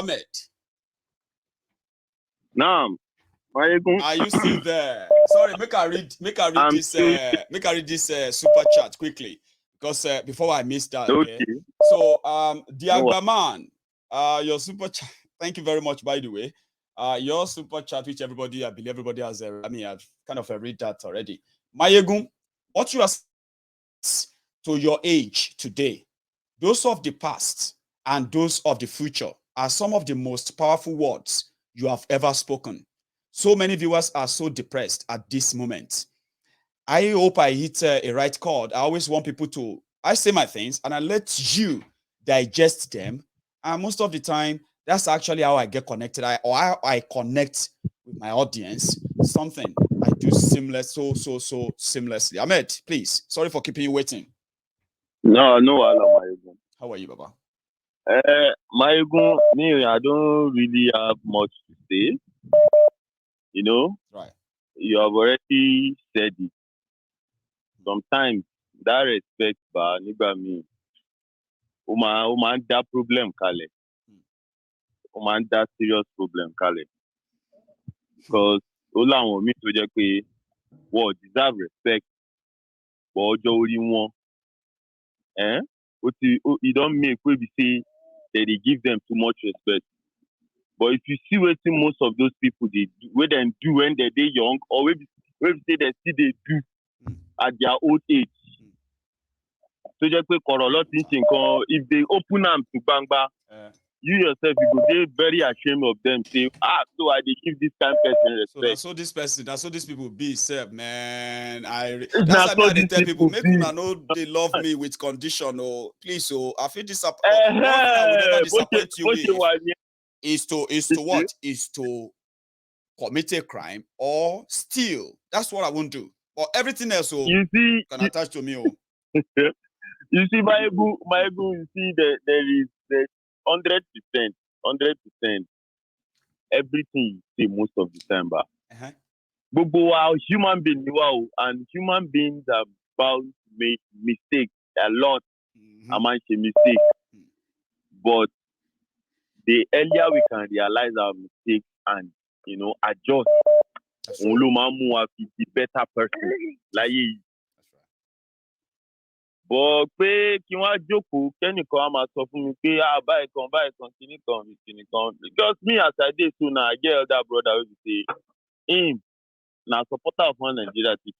Ahmed. Naam. Are you still there? Sorry, make I read this super chat quickly because before I miss that. Okay. So Diagbaman, your super chat. Thank you very much, by the way. Your super chat, which everybody, I believe everybody has. I've kind of read that already. Mayegun, what you are to your age today, those of the past and those of the future are some of the most powerful words you have ever spoken. So many viewers are so depressed at this moment. I hope I hit a right chord. I always want people to, I say my things and I let you digest them. And most of the time, that's actually how I get connected. How I connect with my audience. Something I do so seamlessly. Ahmed, please. Sorry for keeping you waiting. No, Mayegun. How are you, Baba? Mayegun, me, I don't really have much to say. You know, right? You have already said it. Sometimes that respect, but nígbà míì, ó máa ń dá problem kalẹ̀. Ó máa ń dá serious problem kalẹ̀. Because ó láwọn míì tó jẹ́ pé wọ́n deserve respect, but ọjọ́ orí wọn. It don't make wey be say that they give them too much respect. But if you see wetin most of those people dey do, wey dem do when they dey young, or wey be say dem still dey do at their old age, tó jẹ́ pé kọ̀rọ̀ ló ti ń ṣe nǹkan, if they open am to gbangba, you yourself you go dey very ashamed of them. Say, so I dey give this kind person respect. So that's so these people be self, man. That's why I dey tell people, make una know they love me with condition. Oh, please, so I feel disappointed. One thing I will never disappoint you with is to what? Is to commit a crime or steal. That's what I won't do. But everything else can attach to me. You see, my ego, you see that there is 100%, everything you say most of the time, but human beings, and human beings are bound to make mistakes a lot. I might say mistakes, but the earlier we can realize our mistakes and adjust, we'll be the better person. Like. But pé kí wọ́n á jókòó kẹ́nìkan á máa sọ fún mi pé báyìí kan kíní kan because me as I dey so now I get elder brother wey be say him na supporter of one Nigeria till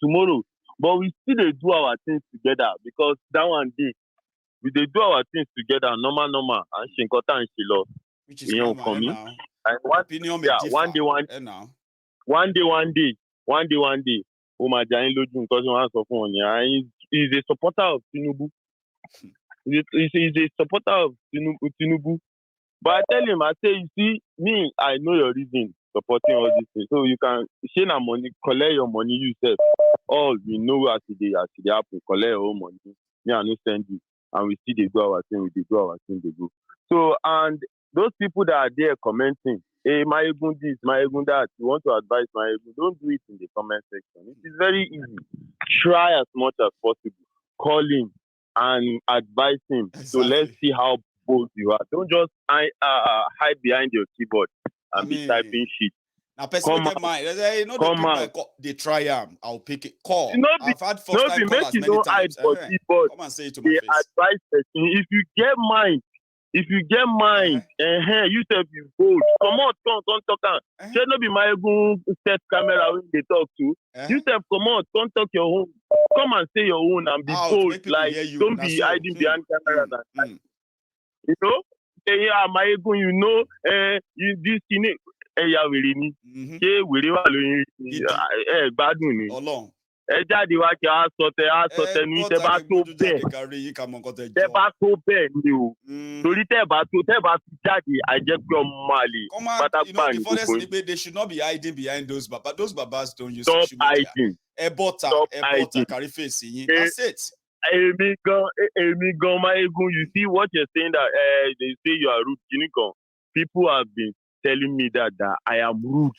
tomorrow but we still dey do our things together because that one day we dey do our things together normal à ń ṣe nǹkan tá à ń ṣe lọ ìyẹn ò kàn mí one day ó máa jà yín lójú nǹkan tí wọ́n á sọ fún wọn yẹn he is a supporter of Tinubu he is a supporter of Tinubu but I tell him I say you see me I know your reason supporting all these things so you can share na money collect your money you sef all we know as e dey happen collect your own money me I no send you and we still dey do our thing dey go so and those people that are there commenting hey, Mayegun this, Mayegun that. You want to advise Mayegun? Don't do it in the comment section. It is very easy. Try as much as possible. Call him and advise him. Exactly. So let's see how bold you are. Don't just hide behind your keyboard and be typing shit. Now, person get mine. They try I'll pick it. Call. I've had first time callers many times. Come and say it to my face. Advise person. If you get mind, you say you bold. Come on, come talk am. Shey no be Mayegun set camera when they talk to. You say come on, come talk your own. Come and say your own and be bold. Like don't be hiding behind camera. You know, Mayegun, you know, you this thing, ẹ̀yà wèrè ni. Ṣé wèrè wà lóyún gbádùn ni? Ẹ jáde wá kí a sọ tẹnu tẹ bá tó bẹ́ẹ̀. Tẹ bá tó bẹ́ẹ̀ ni o. Torí tẹ bá fi jáde, àjẹ́ pé ọmọ àlè. Pátápá ni gbogbo yín. They should not be hiding behind those babas. Those babas don't use social media. Stop hiding. Carry face yín. That's it. Èmi gan Mayegun, you see what you're saying that they say you are rude. People have been telling me that I am rude.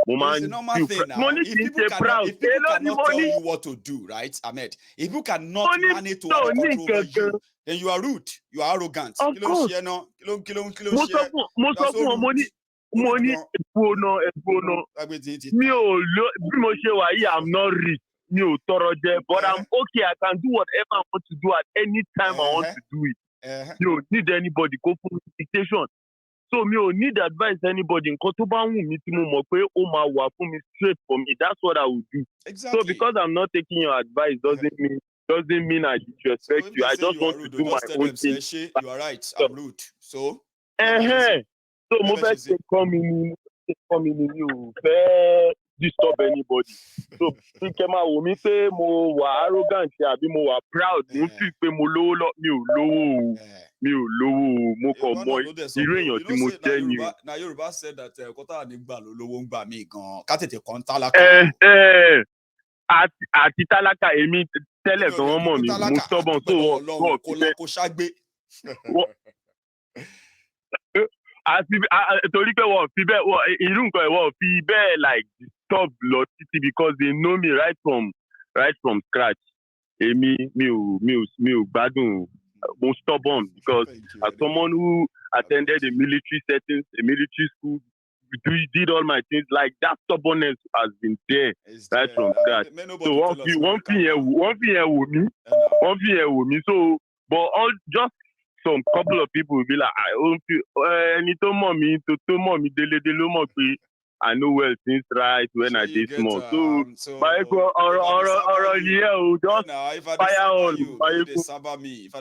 It's a normal thing now. If people cannot tell you what to do, right, Ahmed? If you cannot manage to have control over you, then you are rude. You are arrogant. Of course. I'm not rich. But I'm okay. I can do whatever I want to do at any time I want to do it. You don't need anybody go for dictation. So me don't need advice anybody. Straight for me. That's what I would do. Exactly. So because I'm not taking your advice doesn't mean I disrespect you. I just want to do my own thing. You are right. I'm rude. So. So mo fẹ́ come in you disturb anybody. So bí kẹ́ máa wò mí pé mo wà arrogant àbí mo wà proud mo fi pé mo lówó lọ mi ò lówó mo kàn mọ irú èèyàn tí mo jẹ́ ni. Na Yorùbá said that kọ́tà nígbà lówó ń gbà mí gan ká tètè kàn tálákà. Àti tálákà èmi tẹ́lẹ̀ gan wọ́n mọ̀ mí mo stubborn so wọ́n kò ṣàgbé. Torí pé wọ́n fi bẹ́ẹ̀ irú nǹkan wọ́n fi bẹ́ẹ̀ like disturb lọ títí because they know me right from scratch. Èmi mi ò gbádùn mo stubborn because as someone who attended a military settings, a military school, did all my things, like that stubbornness has been there right from scratch. So one thing with me. So, but all just some couple of people will be like, ẹni tó mọ̀ mí délé ló mọ̀ pé I know well since right when I did small. So ọ̀rọ̀ yìí o just fire on. If I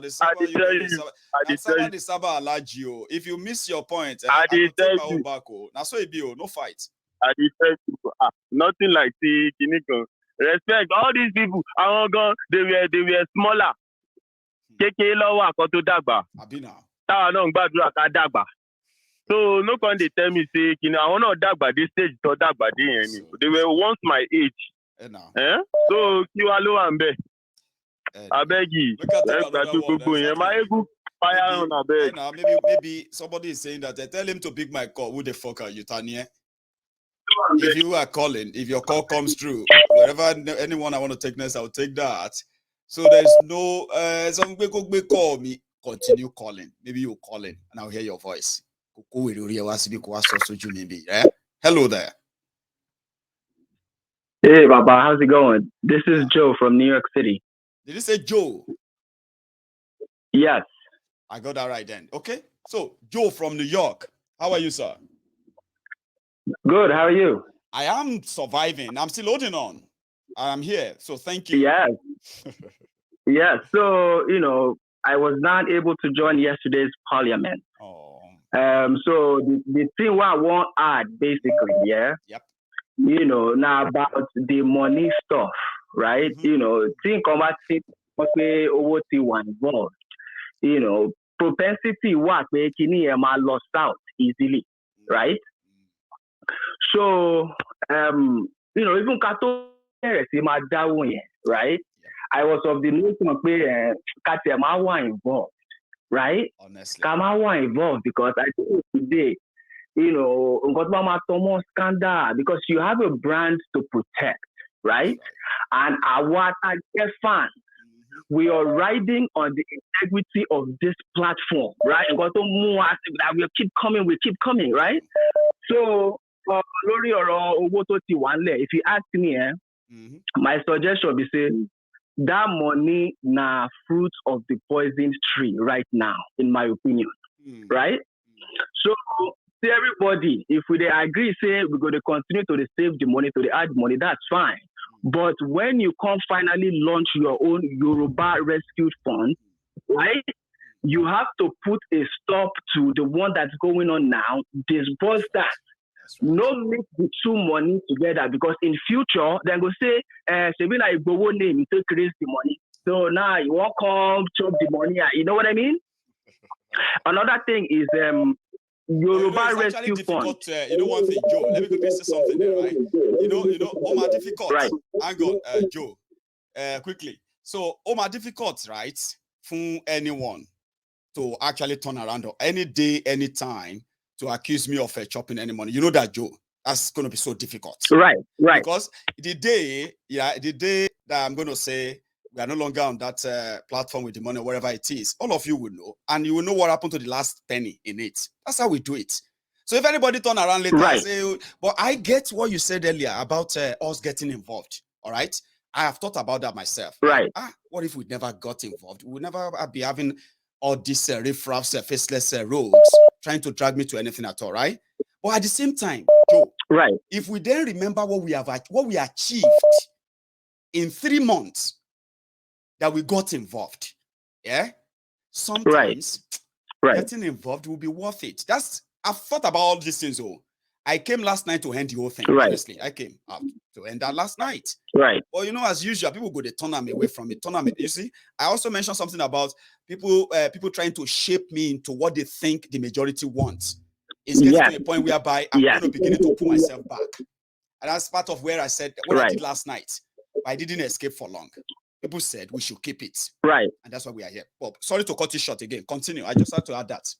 dey saba alaji o. If you miss your point, I dey tell you back o. Na so e be o, no fight. I dey tell you nothing like say kini kan. Respect all these people. Àwọn gan they were smaller. Kékeré lọ́wọ́ àkọ́ tó dàgbà. Táwa náà ń gbàdúrà ká dàgbà. So no come dey tell me say kini àwọn náà dàgbà dé stage tó dàgbà dé yẹn ni. They were once my age. So kí wá ló wà ń bẹ̀? Abegi, gbogbo yẹn Mayegun fire on abeg. Maybe somebody is saying that tell him to pick my call. Who the fuck are you, Tanya? If you are calling, if your call comes through, wherever anyone I want to take next, I will take that. So there's no some people call me, continue calling. Maybe you call in and I'll hear your voice. Hello there. Hey Baba, how's it going? This is Joe from New York City. Did you say Joe? Yes. I got that right then. Okay. So Joe from New York. How are you, sir? Good. How are you? I am surviving. I'm still holding on. I'm here. So thank you. Yes. Yes. So, I was not able to join yesterday's parliament. Oh. So the thing what I want to add basically, yeah. Yep. Now about the money stuff, right? Think about it over one involved. Propensity what kini lost out easily, right? So even kato right? I was of the notion Katemawa involved, right? Honestly. Kamawa involved because I think today, scandal because you have a brand to protect, right? And our fan, we are riding on the integrity of this platform, right? And we keep coming, right? So, if you ask me, my suggestion be say that money na fruit of the poisoned tree right now, in my opinion, right? So, see everybody, if we agree, say we're going to continue to save the money, to add money, that's fine. But when you come finally launch your own Yoruba Rescue Fund, right? you have to put a stop to the one that's going on now, disburse that. No mix the two money together, because in future then go say Sabina Igbowo name you take raise the money. So now you won't come chop the money. You know what I mean? Another thing is Yoruba Rescue Fund. You know one thing, Joe. Let me quickly say something there, right? You know, Omar difficult. Right. Hang on, Joe. Quickly. So Omar difficult, right? For anyone to actually turn around or any day, any time to accuse me of chopping any money. You know that, Joe. That's going to be so difficult. Right. Because the day that I'm going to say we are no longer on that platform with the money, wherever it is, all of you will know. And you will know what happened to the last penny in it. That's how we do it. So if anybody turn around later and say, but I get what you said earlier about us getting involved. All right. I have thought about that myself. Right. What if we never got involved? We would never be having all these riffraffs, faceless rogues trying to drag me to anything at all, right? But at the same time, Joe, right, if we then remember what we achieved in 3 months that we got involved, sometimes getting involved will be worth it. I've thought about all these things. I came last night to end the whole thing. Honestly, I came out to end that last night. Right. Well, you know, as usual, people go to turn them away from it. You see, I also mentioned something about people trying to shape me into what they think the majority wants. It's getting to a point whereby I'm going to begin to pull myself back. And that's part of where I said what I did last night. I didn't escape for long. People said we should keep it. Right. And that's why we are here. Well, sorry to cut you short again. Continue. I just had to add that.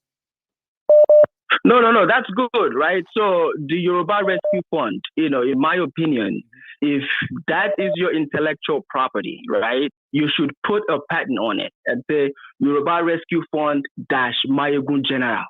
No, that's good, right? So the Yoruba Rescue Fund, you know, in my opinion, if that is your intellectual property, right, you should put a patent on it and say Yoruba Rescue Fund - Mayegun General.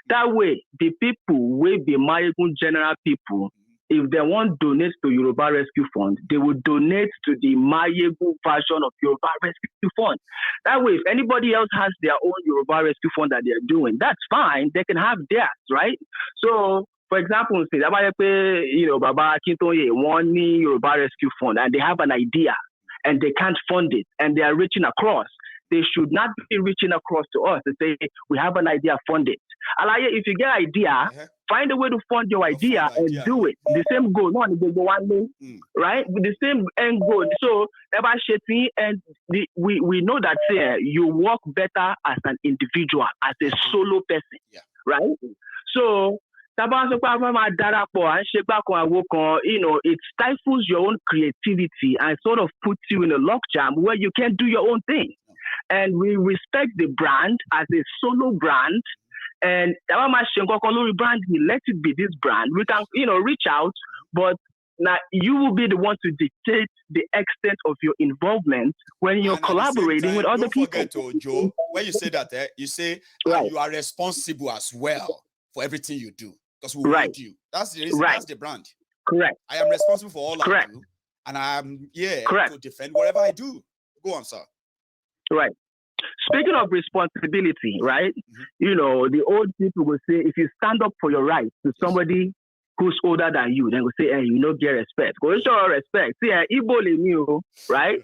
That way, the people will be Mayegun General people. If they want to donate to Yoruba Rescue Fund, they will donate to the Mayegun version of Yoruba Rescue Fund. That way, if anybody else has their own Yoruba Rescue Fund that they're doing, that's fine. They can have theirs, right? So, for example, say, you know, Baba Akintoye won Yoruba Rescue Fund, and they have an idea, and they can't fund it, and they are reaching across. They should not be reaching across to us to say, we have an idea, fund it. Alaye, if you get an idea, find a way to fund your idea and do it. The same goal, not the one name, right? With the same end goal. So, and we know that you work better as an individual, as a solo person, right? So, you know, it stifles your own creativity and sort of puts you in a logjam where you can't do your own thing. And we respect the brand as a solo brand. And let it be this brand. We can, you know, reach out, but now you will be the one to dictate the extent of your involvement when you're collaborating with other people. Don't forget, Joe, when you say that, you say you are responsible as well for everything you do. Because we want you. That's the reason. That's the brand. Correct. I am responsible for all I do, and I'm here to defend whatever I do. Go on, sir. Right. Speaking of responsibility, right? You know, the old people will say, if you stand up for your rights to somebody who's older than you, then will say, hey, you don't get respect. Go show respect. See, Igbo you, right?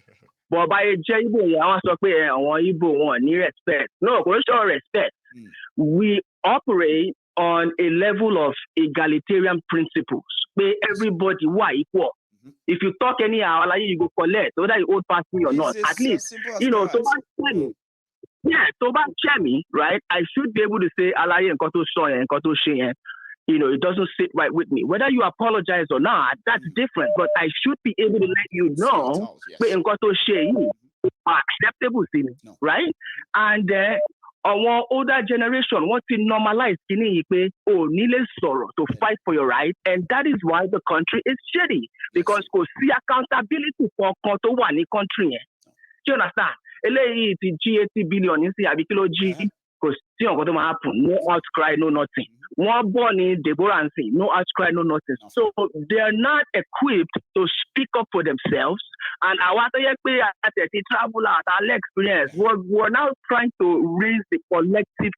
But by a Igbo, I want to say, I want Igbo want need respect. No, go show respect. We operate on a level of egalitarian principles where everybody equal. If you talk anyhow, you go collect, whether you old pass me or not. At least, you know, to share me, right? I should be able to say, you know, it doesn't sit right with me. Whether you apologize or not, that's different. But I should be able to let you know, acceptable, right? And our older generation wants to normalize to fight for your right, and that is why the country is shitty, because see accountability for one country. Do you understand? G80 billion in G because no outcry, no nothing. One born in Deborah, no outcry, no nothing. So they are not equipped to speak up for themselves. And I want to travel out our experience. We're now trying to raise the collective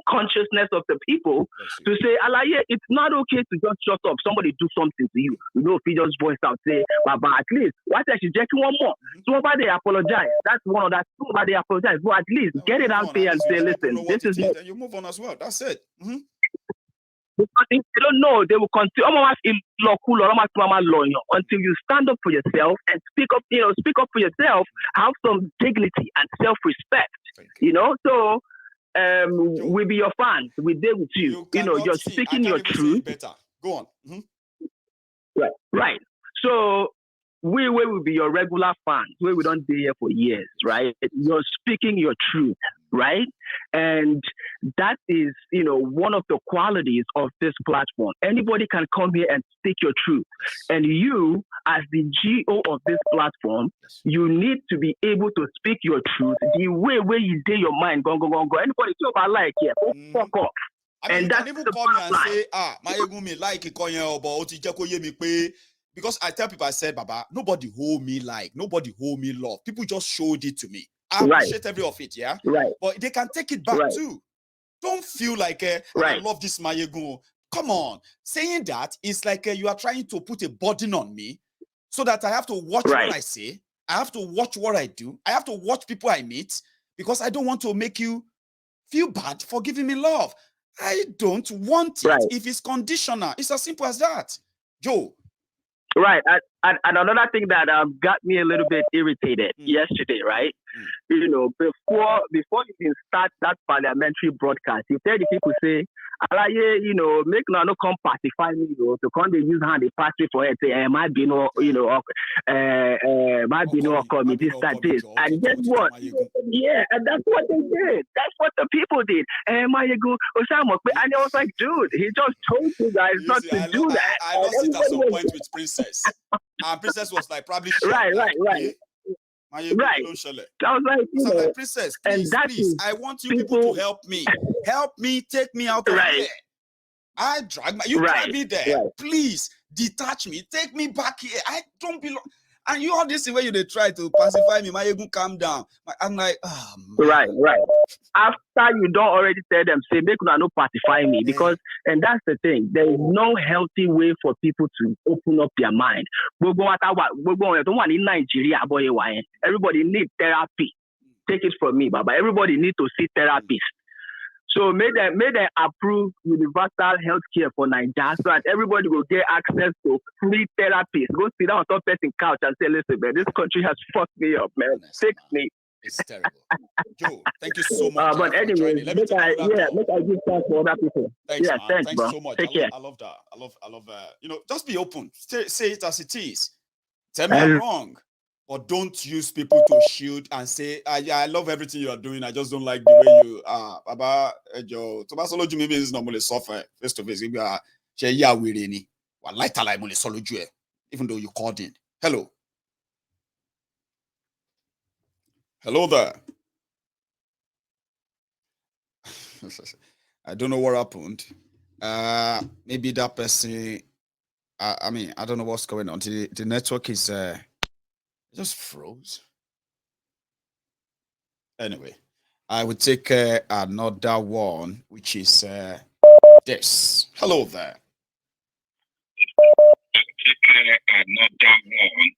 consciousness of the people to say, Alaye, it's not okay to just shut up. Somebody do something to you. You know, if you just voice out, say, Baba, at least, why should you one more? Somebody apologize. That's one of that. Somebody apologize. But at least get it out there and say, listen, this is it. And you move on as well. That's it. Because if they don't know, they will continue until you stand up for yourself and speak up for yourself, have some dignity and self-respect. You know, so we be your fans, we deal with you. You're speaking your truth. Better. Go on. Right. So we will be your regular fans, where we don't be here for years, right? You're speaking your truth, right? And that is, one of the qualities of this platform. Anybody can come here and speak your truth. And you, as the GO of this platform, you need to be able to speak your truth the way where you do your mind. Go. Anybody talk about like here, fuck off. And that's even call me and say, my me like it, because I tell people, I said, Baba, nobody hold me nobody hold me love. People just showed it to me. I appreciate every of it, yeah? Right. But they can take it back too. Don't feel like, I love this Mayegu. Come on. Saying that is like you are trying to put a burden on me so that I have to watch what I say. I have to watch what I do. I have to watch people I meet because I don't want to make you feel bad for giving me love. I don't want it if it's conditional. It's as simple as that. Joe. Right. And another thing that got me a little bit irritated yesterday, right? Before you can start that parliamentary broadcast, you tell the people, say, Alaye, make no come pacify me, to come they use hand, they pass me for it, say, my bino, my bino call me this, that, this. And guess what? Yeah, and that's what they did. That's what the people did. And I was like, dude, he just told you guys not to do that. I lost it at some point with Princess. And Princess was like, probably shocked. Right. I was like, Princess, please, I want you people to help me. Help me, take me out of here. I drag drag me there. Please, detach me, take me back here. I don't belong. And you all this way they try to pacify me. My ego calm down. I'm like, oh, right. After you don't already tell them, say, make no pacify me, because and that's the thing. There is no healthy way for people to open up their mind. In Nigeria, everybody needs therapy. Take it from me, Baba. Everybody needs to see therapist. So may they approve universal health care for Nigeria so that everybody will get access to free therapies. Go sit down on top of the couch and say, listen, man, this country has fucked me up, man. Fix me. It's terrible. Joe, thank you so much. But anyway, make I give thanks for other people. Thanks, man. Thanks bro. So much. Take care. I love that. I love just be open. Say it as it is. Tell me I'm wrong. But don't use people to shield and say, I love everything you are doing. I just don't like the way you are. Baba, Joe, Tomasoloju maybe is normally suffer face to face. Even though you called in. Hello. Hello there. I don't know what happened. Maybe that person, I don't know what's going on. The network is just froze. Anyway, I will take another one, which is this. Hello there.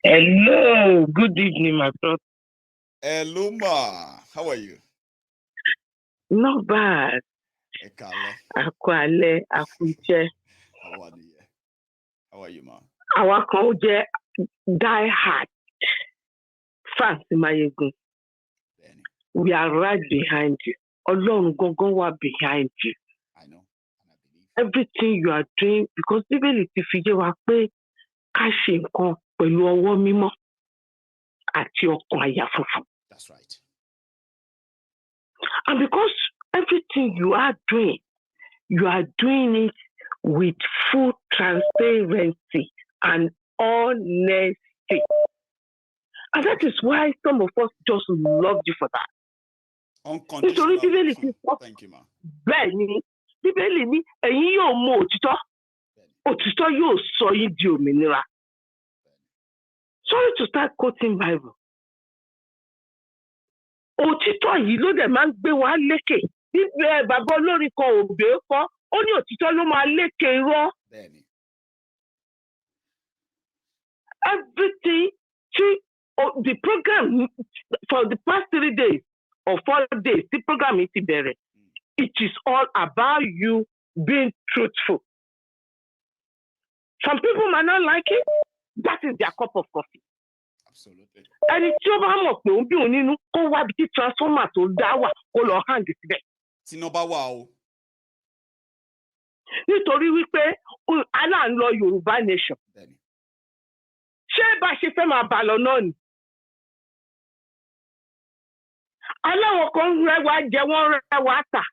Hello, good evening, my brother. Hello, ma. How are you? Not bad. Akwale, Akuche. How are you, ma? Our culture die hard. Fast, Mayegu. We are right behind you. Alone, go behind you. I know. And I believe. Everything you are doing, because even if you are paying cash income, that's right. And because everything you are doing it with full transparency and honesty. And that is why some of us just love you for that. Unconditional. Thank you, ma. Bíbélì ní ẹ̀yin yóò mọ òtítọ́. Òtítọ́ yóò sọ yín di òmìnira. Sorry to start quoting Bible. Òtítọ́ yìí ló dẹ̀ máa ń gbé wa lékè bàbá olórin kan òbí kọ́ ó ní òtítọ́ ló máa lékè irọ́. Everything the program for the past 3 days or 4 days the program is bẹ̀rẹ̀. It is all about you being truthful. Some people might not like it. That is their cup of coffee. Absolutely. Ẹni tí ó bá mọ̀ pé òun bí òun nínú kó wá bí tí transformer tó dá wà kó lọ hang síbẹ̀. Tí iná bá wà o. Nítorí wípé àná ń lọ Yorùbá nation. Ṣé bá ṣe fẹ́ máa bà lọ náà ni? Aláwọ̀ kan rẹwà jẹ wọ́n rẹwà tà.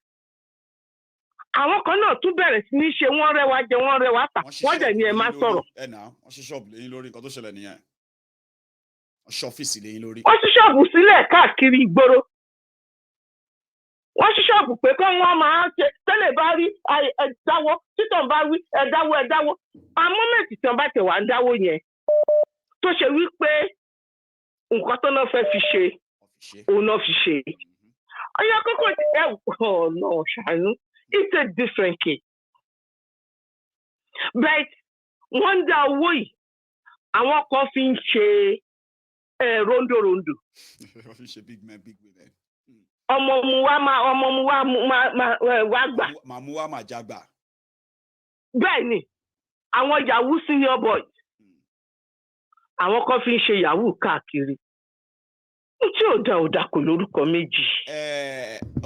Àwọn kan náà tún bẹ̀rẹ̀ sí ní ṣe wọ́n rẹwà jẹ wọ́n rẹwà tà. Wọ́n dẹ̀ ní ẹ máa sọ̀rọ̀. Wọ́n ṣí ṣọ́ọ̀bù lẹ́yìn lórí nǹkan tó ṣẹlẹ̀ nìyẹn. Wọ́n ṣí ọ́fíìsì lẹ́yìn lórí. Wọ́n ṣí ṣọ́ọ̀bù sílẹ̀ káàkiri ìgboro. Wọ́n ṣí ṣọ́ọ̀bù pé kí wọ́n máa ṣe tẹ́lẹ̀ bá rí ẹ̀dáwó títàn bá wí ẹ̀dáwó. Àmọ́ mẹ́tì tí wọ́n bá tẹ̀ wá ń dáwó yẹn tó ṣe wípé nǹkan tó náà fẹ́ fi ṣe òun náà fi ṣe. Ọyọ kókó ti ọ̀nà ṣàánú. It's a different case. But wọ́n dá owó yìí àwọn kan fi ń ṣe rondorondo. Wọ́n fi ṣe big men big women. Ọmọ mu wá gbà. Màmú wa máa jágbà. Bẹ́ẹ̀ ni àwọn yahoo senior boys àwọn kan fi ń ṣe yahoo káàkiri. Tí ò dá kò lórúkọ méjì.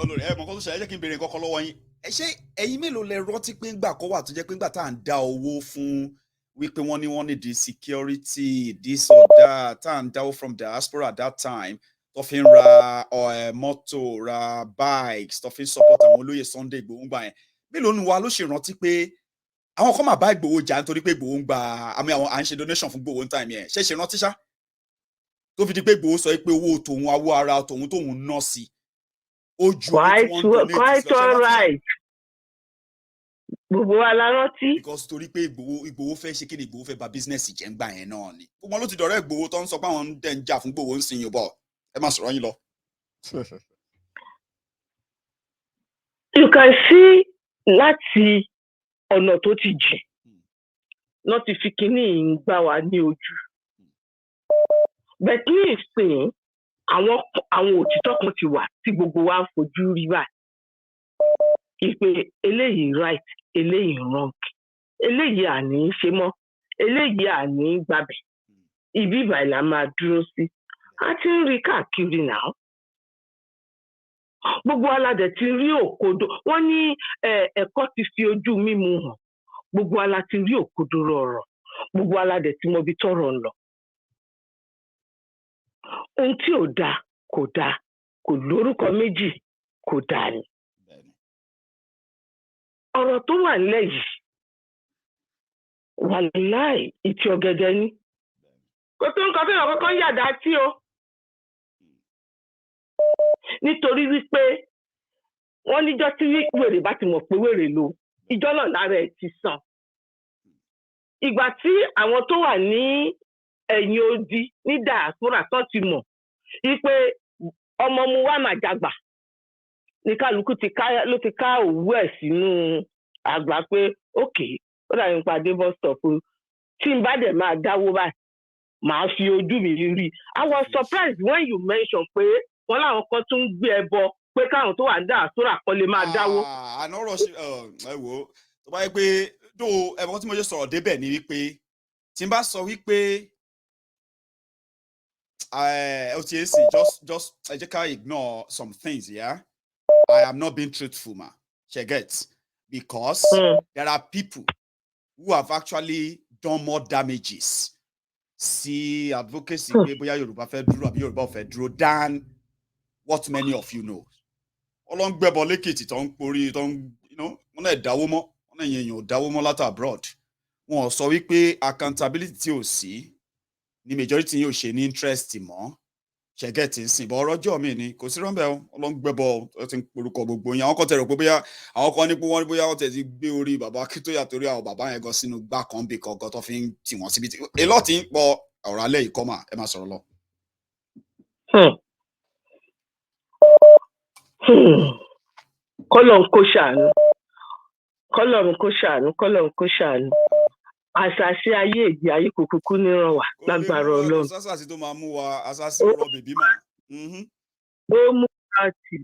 Olórí mọ̀ kó tó ṣẹlẹ̀ jẹ́ kí n béèrè kọ́kọ́ lọ́wọ́ yín. Ṣé ẹ̀yin mélòó lẹ rántí pé ńgbà kan wà tó jẹ́ pé ńgbà tá à ń dá owó fún wípé wọ́n ní the security this or that tá à ń dáwó from diaspora at that time tó fi ń ra mọ́tò ra bikes tó fi ń support àwọn olóyè Sunday Igboho ń gbà yẹn mélòó nu wa ló ṣe rántí pé àwọn kan máa bá Igboho jà nítorí pé Igboho ń gba àmì àwọn à ń ṣe donation fún Igboho ń time yẹn ṣe rántí ṣá tó fi di pé Igboho sọ pé owó tòun awó ara tòun ná sí ó ju quite all right. Gbogbo wa la rántí. Because torí pé Igboho fẹ́ ṣe kí ni Igboho fẹ́ bà business jẹ́ ń gbà yẹn náà ni gbogbo ló ti dọ̀rẹ́ Igboho tó ń sọ pé àwọn ń dẹ̀ ń jà fún Igboho ń sin yín bọ̀ ẹ má sọ̀rọ̀ yín lọ. You can see láti ọ̀nà tó ti jìn náà ti fi kíní ń gbà wá ní ojú. Bẹ́ẹ̀ ní ìsìn àwọn òtítọ́ kan ti wà tí gbogbo wa ń fojú rí báyìí. Ìpè eléyìí right eléyìí wrong eléyìí àní ṣe mọ́ eléyìí àní gbàbẹ̀ ibi ìbàyìí la máa dúró sí a ti ń rí káàkiri náà gbogbo aládẹ ti rí òkodo wọ́n ní ẹ̀kọ́ ti fi ojú mímu hàn gbogbo alá ti rí òkodoro ọ̀rọ̀ gbogbo aládẹ tí mo bi tọrọ ń lọ ohun tí ò dáa kò lórúkọ méjì kò dáa ni. Ọ̀rọ̀ tó wà nílẹ̀ yìí wàláì ìtì ọ̀gẹ̀dẹ̀ ni kò tó nǹkan tó yàn kọ́kọ́ yàdá tí o nítorí wípé wọ́n níjọ́ tí wèrè bá ti mọ̀ pé wèrè lò ìjọ́ náà lára ẹ̀ ti sàn ìgbà tí àwọn tó wà ní ẹ̀yìn odi ní diaspora tó ti mọ̀ wípé ọmọ mu wá mà jàgbà ní kálukú ló ti ká òwú ẹ̀ sínú àgbà pé ókè ó dàbí pàdé bus stop tí n bá dẹ̀ máa dáwó báyìí màá fi ojú mi rí. I was surprised when you mention pé wọ́n láwọn kan tún ń gbé ẹbọ pé káwọn tó wà ń dà sóra kan lè máa dáwó. àná ọ̀rọ̀ ṣe ẹ wò ó tó bá yẹ pé dó ẹ̀fọ́ tí mo ṣe sọ̀rọ̀ débẹ̀ ni wípé tí n bá sọ wípé OTAC just ẹ jẹ́ ká ignore some things, yeah? I am not being truthful, ma. She gets because there are people who have actually done more damages. See advocacy pé bóyá Yorùbá fẹ́ dúró àbí Yorùbá ò fẹ́ dúró than what many of you know. Ọlọ́n gbẹ́bọ lẹ́kìtì tó ń porí tó ń wọ́n náà dáwó mọ́ wọ́n náà èèyàn ò dáwó mọ́ láti abroad. Wọ́n sọ wípé accountability tí ò sí ni majority yóò ṣe ní interest mọ́. Ṣẹ̀gẹ́tì ń sìn bọ́ ọrọ́jọ́ mi ni kò sí rọ́ńbẹ́ o Ọlọ́n gbẹ́bọ ó ti ń porúkọ gbogbo yẹn àwọn kan tẹ̀rọ pé bóyá àwọn kan ní pé wọ́n ní bóyá wọ́n tẹ̀ ti gbé orí bàbá Akíntóyè torí àwọn bàbá yẹn gan sínú gbá kan bì kankan tó fi ń tì wọ́n síbi tí èlọ́ ti ń pọ̀ ọ̀rọ̀ alẹ́ yìí kọ́mà ẹ máa sọ̀rọ̀ lọ. Kọ́lọ́run kó ṣàánú. Àṣàṣe ayé ìdí ayé kúkú níran wà lágbára Ọlọ́run. Sásàsì tó máa mú wa àṣàṣì ọ̀rọ̀ bèbí mà. Ó mú wa tì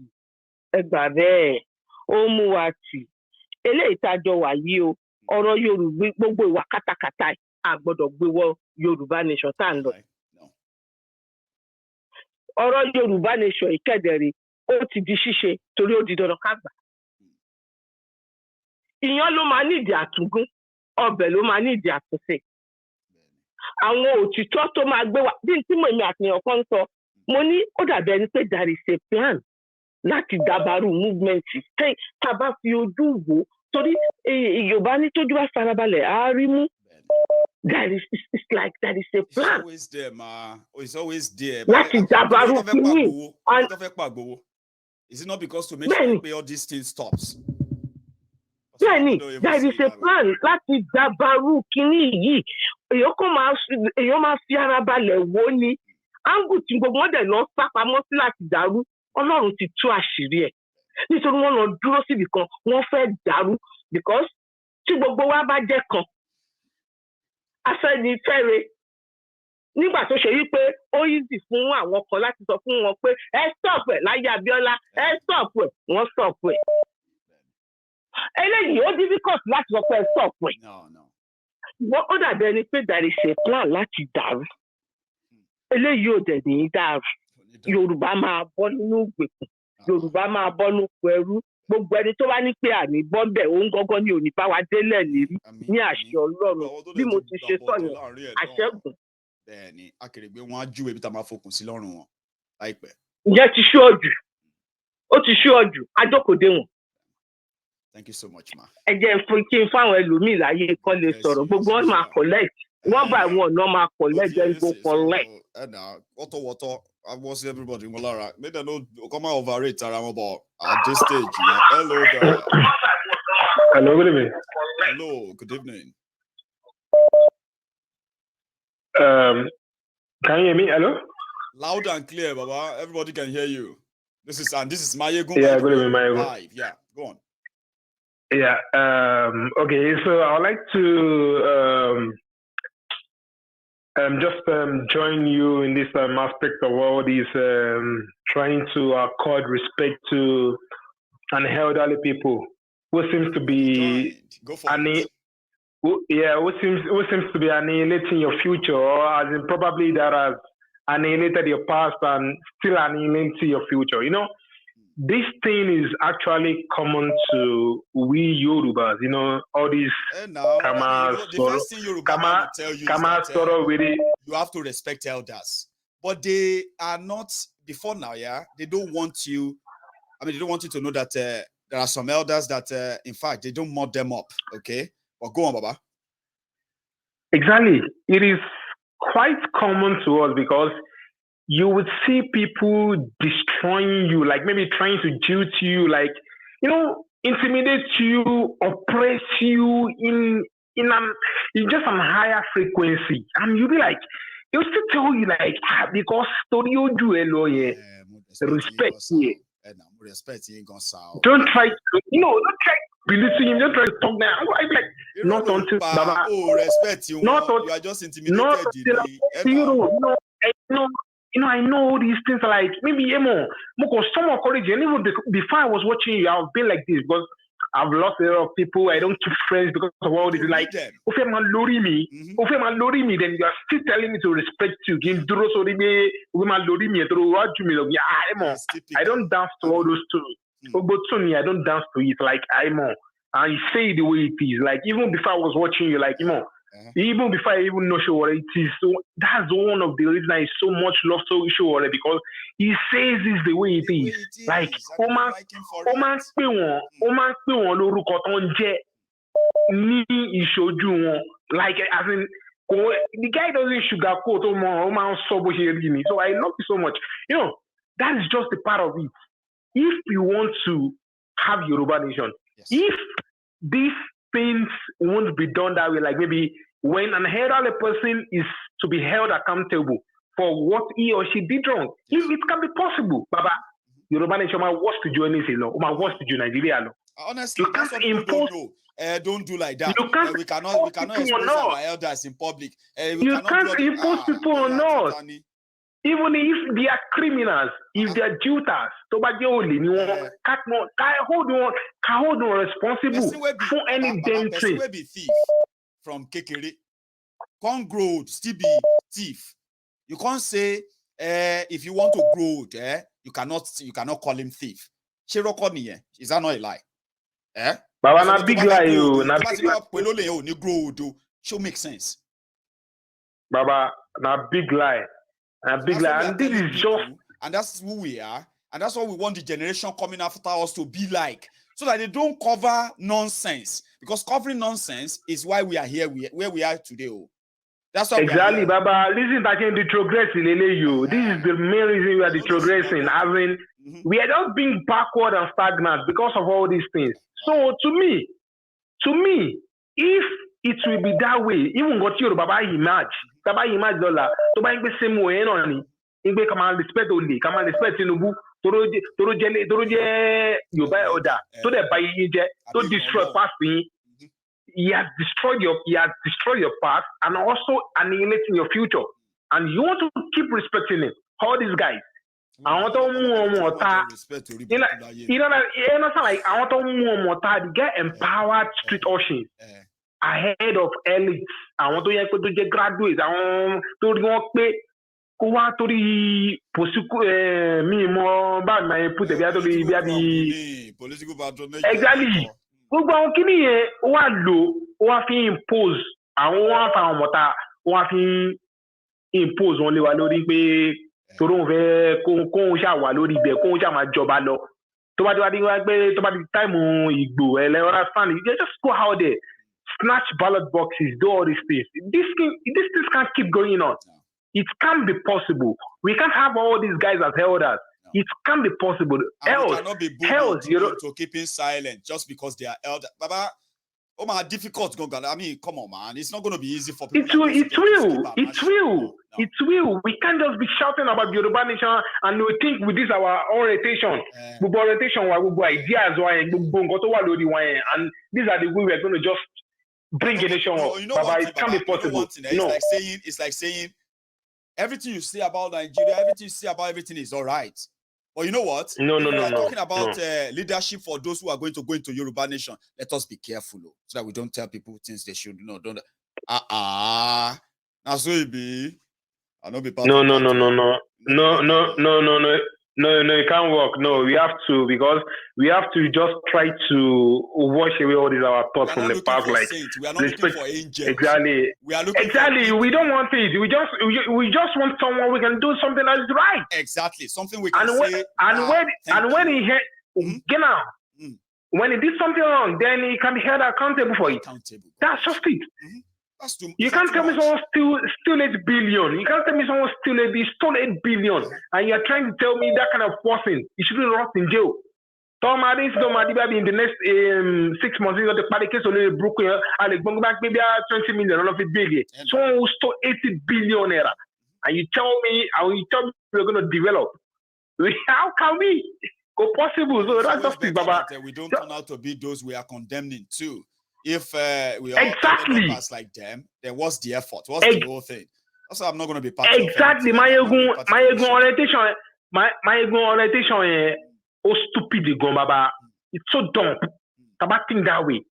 ẹgbà bẹ́ẹ̀ ó mú wa tì. Eléyìí tá a jọ wà yìí o ọ̀rọ̀ Yorùbá gbogbo ìwà kátàkátà a gbọ́dọ̀ gbé wọ Yorùbá nation tá à ń lọ. Ọ̀rọ̀ Yorùbá nation ìkẹ́dẹ̀rẹ̀ ó ti di ṣíṣe torí ó di dandan ká gbà. Ìyàn ló máa nídìí àtúngún ọbẹ̀ ló máa nídìí àtúnṣe. Àwọn òtítọ́ tó máa gbé wa bí tí mo èmi àtìyàn kan sọ mo ní ó dàbí ẹni pé there is a plan láti dàbàrú movement tá a bá fi ojú wò torí Yorùbá ní tójú bá farabalẹ̀ á rí mú. It's like there is a plan. It's always there, ma. It's always there. Láti dàbàrú kìíní. Is it not because to make sure all these things stops? Bẹ́ẹ̀ni, there is a plan láti dàbàrú kìíní yìí. Èèyàn máa fi ara balẹ̀ wò ni. Áńgù tí gbogbo wọn dẹ̀ lọ sápamọ́ sí láti dàrú. Ọlọ́run ti tú àṣírí ẹ̀. Nítorí wọ́n lọ dúró síbi kan, wọ́n fẹ́ dàrú. Because tí gbogbo wa bá jẹ́ kan, afẹ́nifẹ́re nígbà tó ṣe wípé ó easy fún àwọn kan láti sọ fún wọn pé ẹ stop ẹ̀ láyé Abíọ́lá ẹ stop ẹ̀ wọ́n stop ẹ̀. Eléyìí ó difficult láti sọ pé ẹ stop ẹ̀. Ó dàbí ẹni pé there is a plan láti dàrú. Eléyìí ò dẹ̀ ní dàrú. Yorùbá máa bọ́ nínú ìgbèkùn. Yorùbá máa bọ́ nínú ẹrú. Gbogbo ẹni tó wá ní pé àní bọ́ńbẹ̀ òun gángan ni òní bá wa délẹ̀ lérí ní àṣẹ Ọlọ́run bí mo ti ṣe sọ̀yàn àṣẹ́gun. Bẹ́ẹ̀ni Akèrègbè wọn á júwe bí tá a máa fokùn sí lọ́rùn wọn láìpẹ́. Ìyẹn ti ṣú ọjù ó ti ṣú ọjù ajókòó wọn. Thank you so much ma. Ẹ jẹ́ kí n fáwọn ẹlòmíì láyé kọ́ lè sọ̀rọ̀ gbogbo wọn máa collect one by one náà máa collect then go collect. Wọ́tọ̀wọ́tọ̀ I was everybody in Molara. Maybe they don't come out overrate around about at this stage. Hello there. Hello, good evening. Hello, good evening. Can you hear me? Hello? Loud and clear, Baba. Everybody can hear you. This is Mayegun. Yeah, good evening, Mayegun. Live. Yeah, go on. Yeah. Okay, so I would like to just join you in this aspect of all these trying to accord respect to an elderly people who seems to be who seems to be annihilating your future, or as in probably that has annihilated your past and still annihilating your future. You know, this thing is actually common to we Yorubas. You know, all these you have to respect elders, but they are not before now. Yeah, they don't want you. I mean, they don't want you to know that there are some elders that, in fact, they don't mod them up. Okay, but go on, Baba. Exactly, it is quite common to us because you would see people destroying you, like maybe trying to jilt you, like, you know, intimidate you, oppress you in just a higher frequency. And you'll be like, they'll still tell you like, because studio do respect here. Don't try to, don't try to belittle him, don't try to talk down. I'm like, not until Baba. Oh, respect you. Not you are just intimidated. I know these things are like, maybe some courage. And even before I was watching you, I've been like this because I've lost a lot of people. I don't keep friends because of all this. Like, then you are still telling me to respect you. I don't dance to all those tunes. I don't dance to it. Like, and you say the way it is. Like, even before I was watching you, like, even before I even know what it is. So that's one of the reasons I so much love so Showore, because he says it's the way it is. Like, Oman like, as in, the guy doesn't sugarcoat Oman. So I love you so much. That is just a part of it. If you want to have Yoruba nation, if these things won't be done that way, like maybe when an elderly person is to be held accountable for what he or she did wrong, if it can be possible, Baba, Yoruba nation máa worse to ju anything lọ, ó máa worse to ju Nigeria lọ. Honestly, that's what people don't know. Don't do like that. We cannot expose our elders in public. You can't impose people on us. Even if they are criminals, if they are juters, to ba je ole ni won, can hold no responsible for any damn thing. Person will be thief from Kekere. Can't grow, still be thief. You can't say if you want to grow, you cannot call him thief. Shirokoni, is that not a lie? Baba na big lie you. Na big lie. Show make sense. Baba na big lie. A big lie. And this is just, and that's who we are, and that's what we want the generation coming after us to be like, so that they don't cover nonsense. Because covering nonsense is why we are here, where we are today. That's what exactly, Baba. Listen, that can retrogressing, you. This is the main reason we are retrogressing. I mean, we are just being backward and stagnant because of all these things. So to me, if it will be that way, even got you, Baba, imagine dollar. To buy the same way, only. Ingbe kama respect only, kama respect Tinubu, toro je Yoruba order, to the buy je, to destroy passing. He has destroyed your past and also annihilating your future. And you want to keep respecting him. All these guys. I want to more get empowered street urchins ahead of elites. I want to get graduates. I want to pay. Exactly. Gbogbo àwọn kíní yẹn wà lò wọ́n fi impose àwọn wọ́n fa àwọn mọ̀ta wọ́n fi impose wọn lé wa lórí pé torí òun fẹ́ kóun ṣáà wà lórí ibẹ̀ kóun ṣáà máa jọba lọ tó bá ti wá pé tó bá ti táìmù ìgbò ẹlẹ́wọ̀n stand you just go out there snatch ballot boxes do all these things these things can't keep going on. It can't be possible. We can't have all these guys as elders. It can't be possible. Else, cannot be to keeping silent just because they are elder. Baba, difficult. I mean, come on, man. It's not going to be easy for people. It's real. We can't just be shouting about Yoruba nation and we think with this our orientation, our ideas, and these are the way we are going to just bring a nation up. Baba, it can't be possible. It's like saying everything you say about Nigeria, everything you say about everything is all right. But you know what? No. Talking about leadership for those who are going to go into Yoruba nation. Let us be careful, so that we don't tell people things they should know. Don't. Now so it be. I know be part. No. No, it can't work. No, we have to because we have to just try to wash away all these our thoughts from the past. Like we are not looking for angels. Exactly. We are looking we don't want it. We just want someone we can do something that is right. Exactly. Something we can say. When he did something wrong, then he can be held accountable for it. That's just it. You can't tell me someone still 8 billion. You can't tell me someone stole 8 billion, and you're trying to tell me that kind of person, you shouldn't rot in jail. Tom Adams, in the next 6 months, you got the party case only broken, and it's going back maybe 20 million out of it billion. Someone who stole 80 billion era, and you tell me we're going to develop. How can we? Go possible. So that's just it, Baba. We don't turn out to be those we are condemning too. If we all pass like them, then what's the effort? What's the whole thing? Also, I'm not going to be part of it. My orientation is stupid, Baba. It's so dumb. About think that way.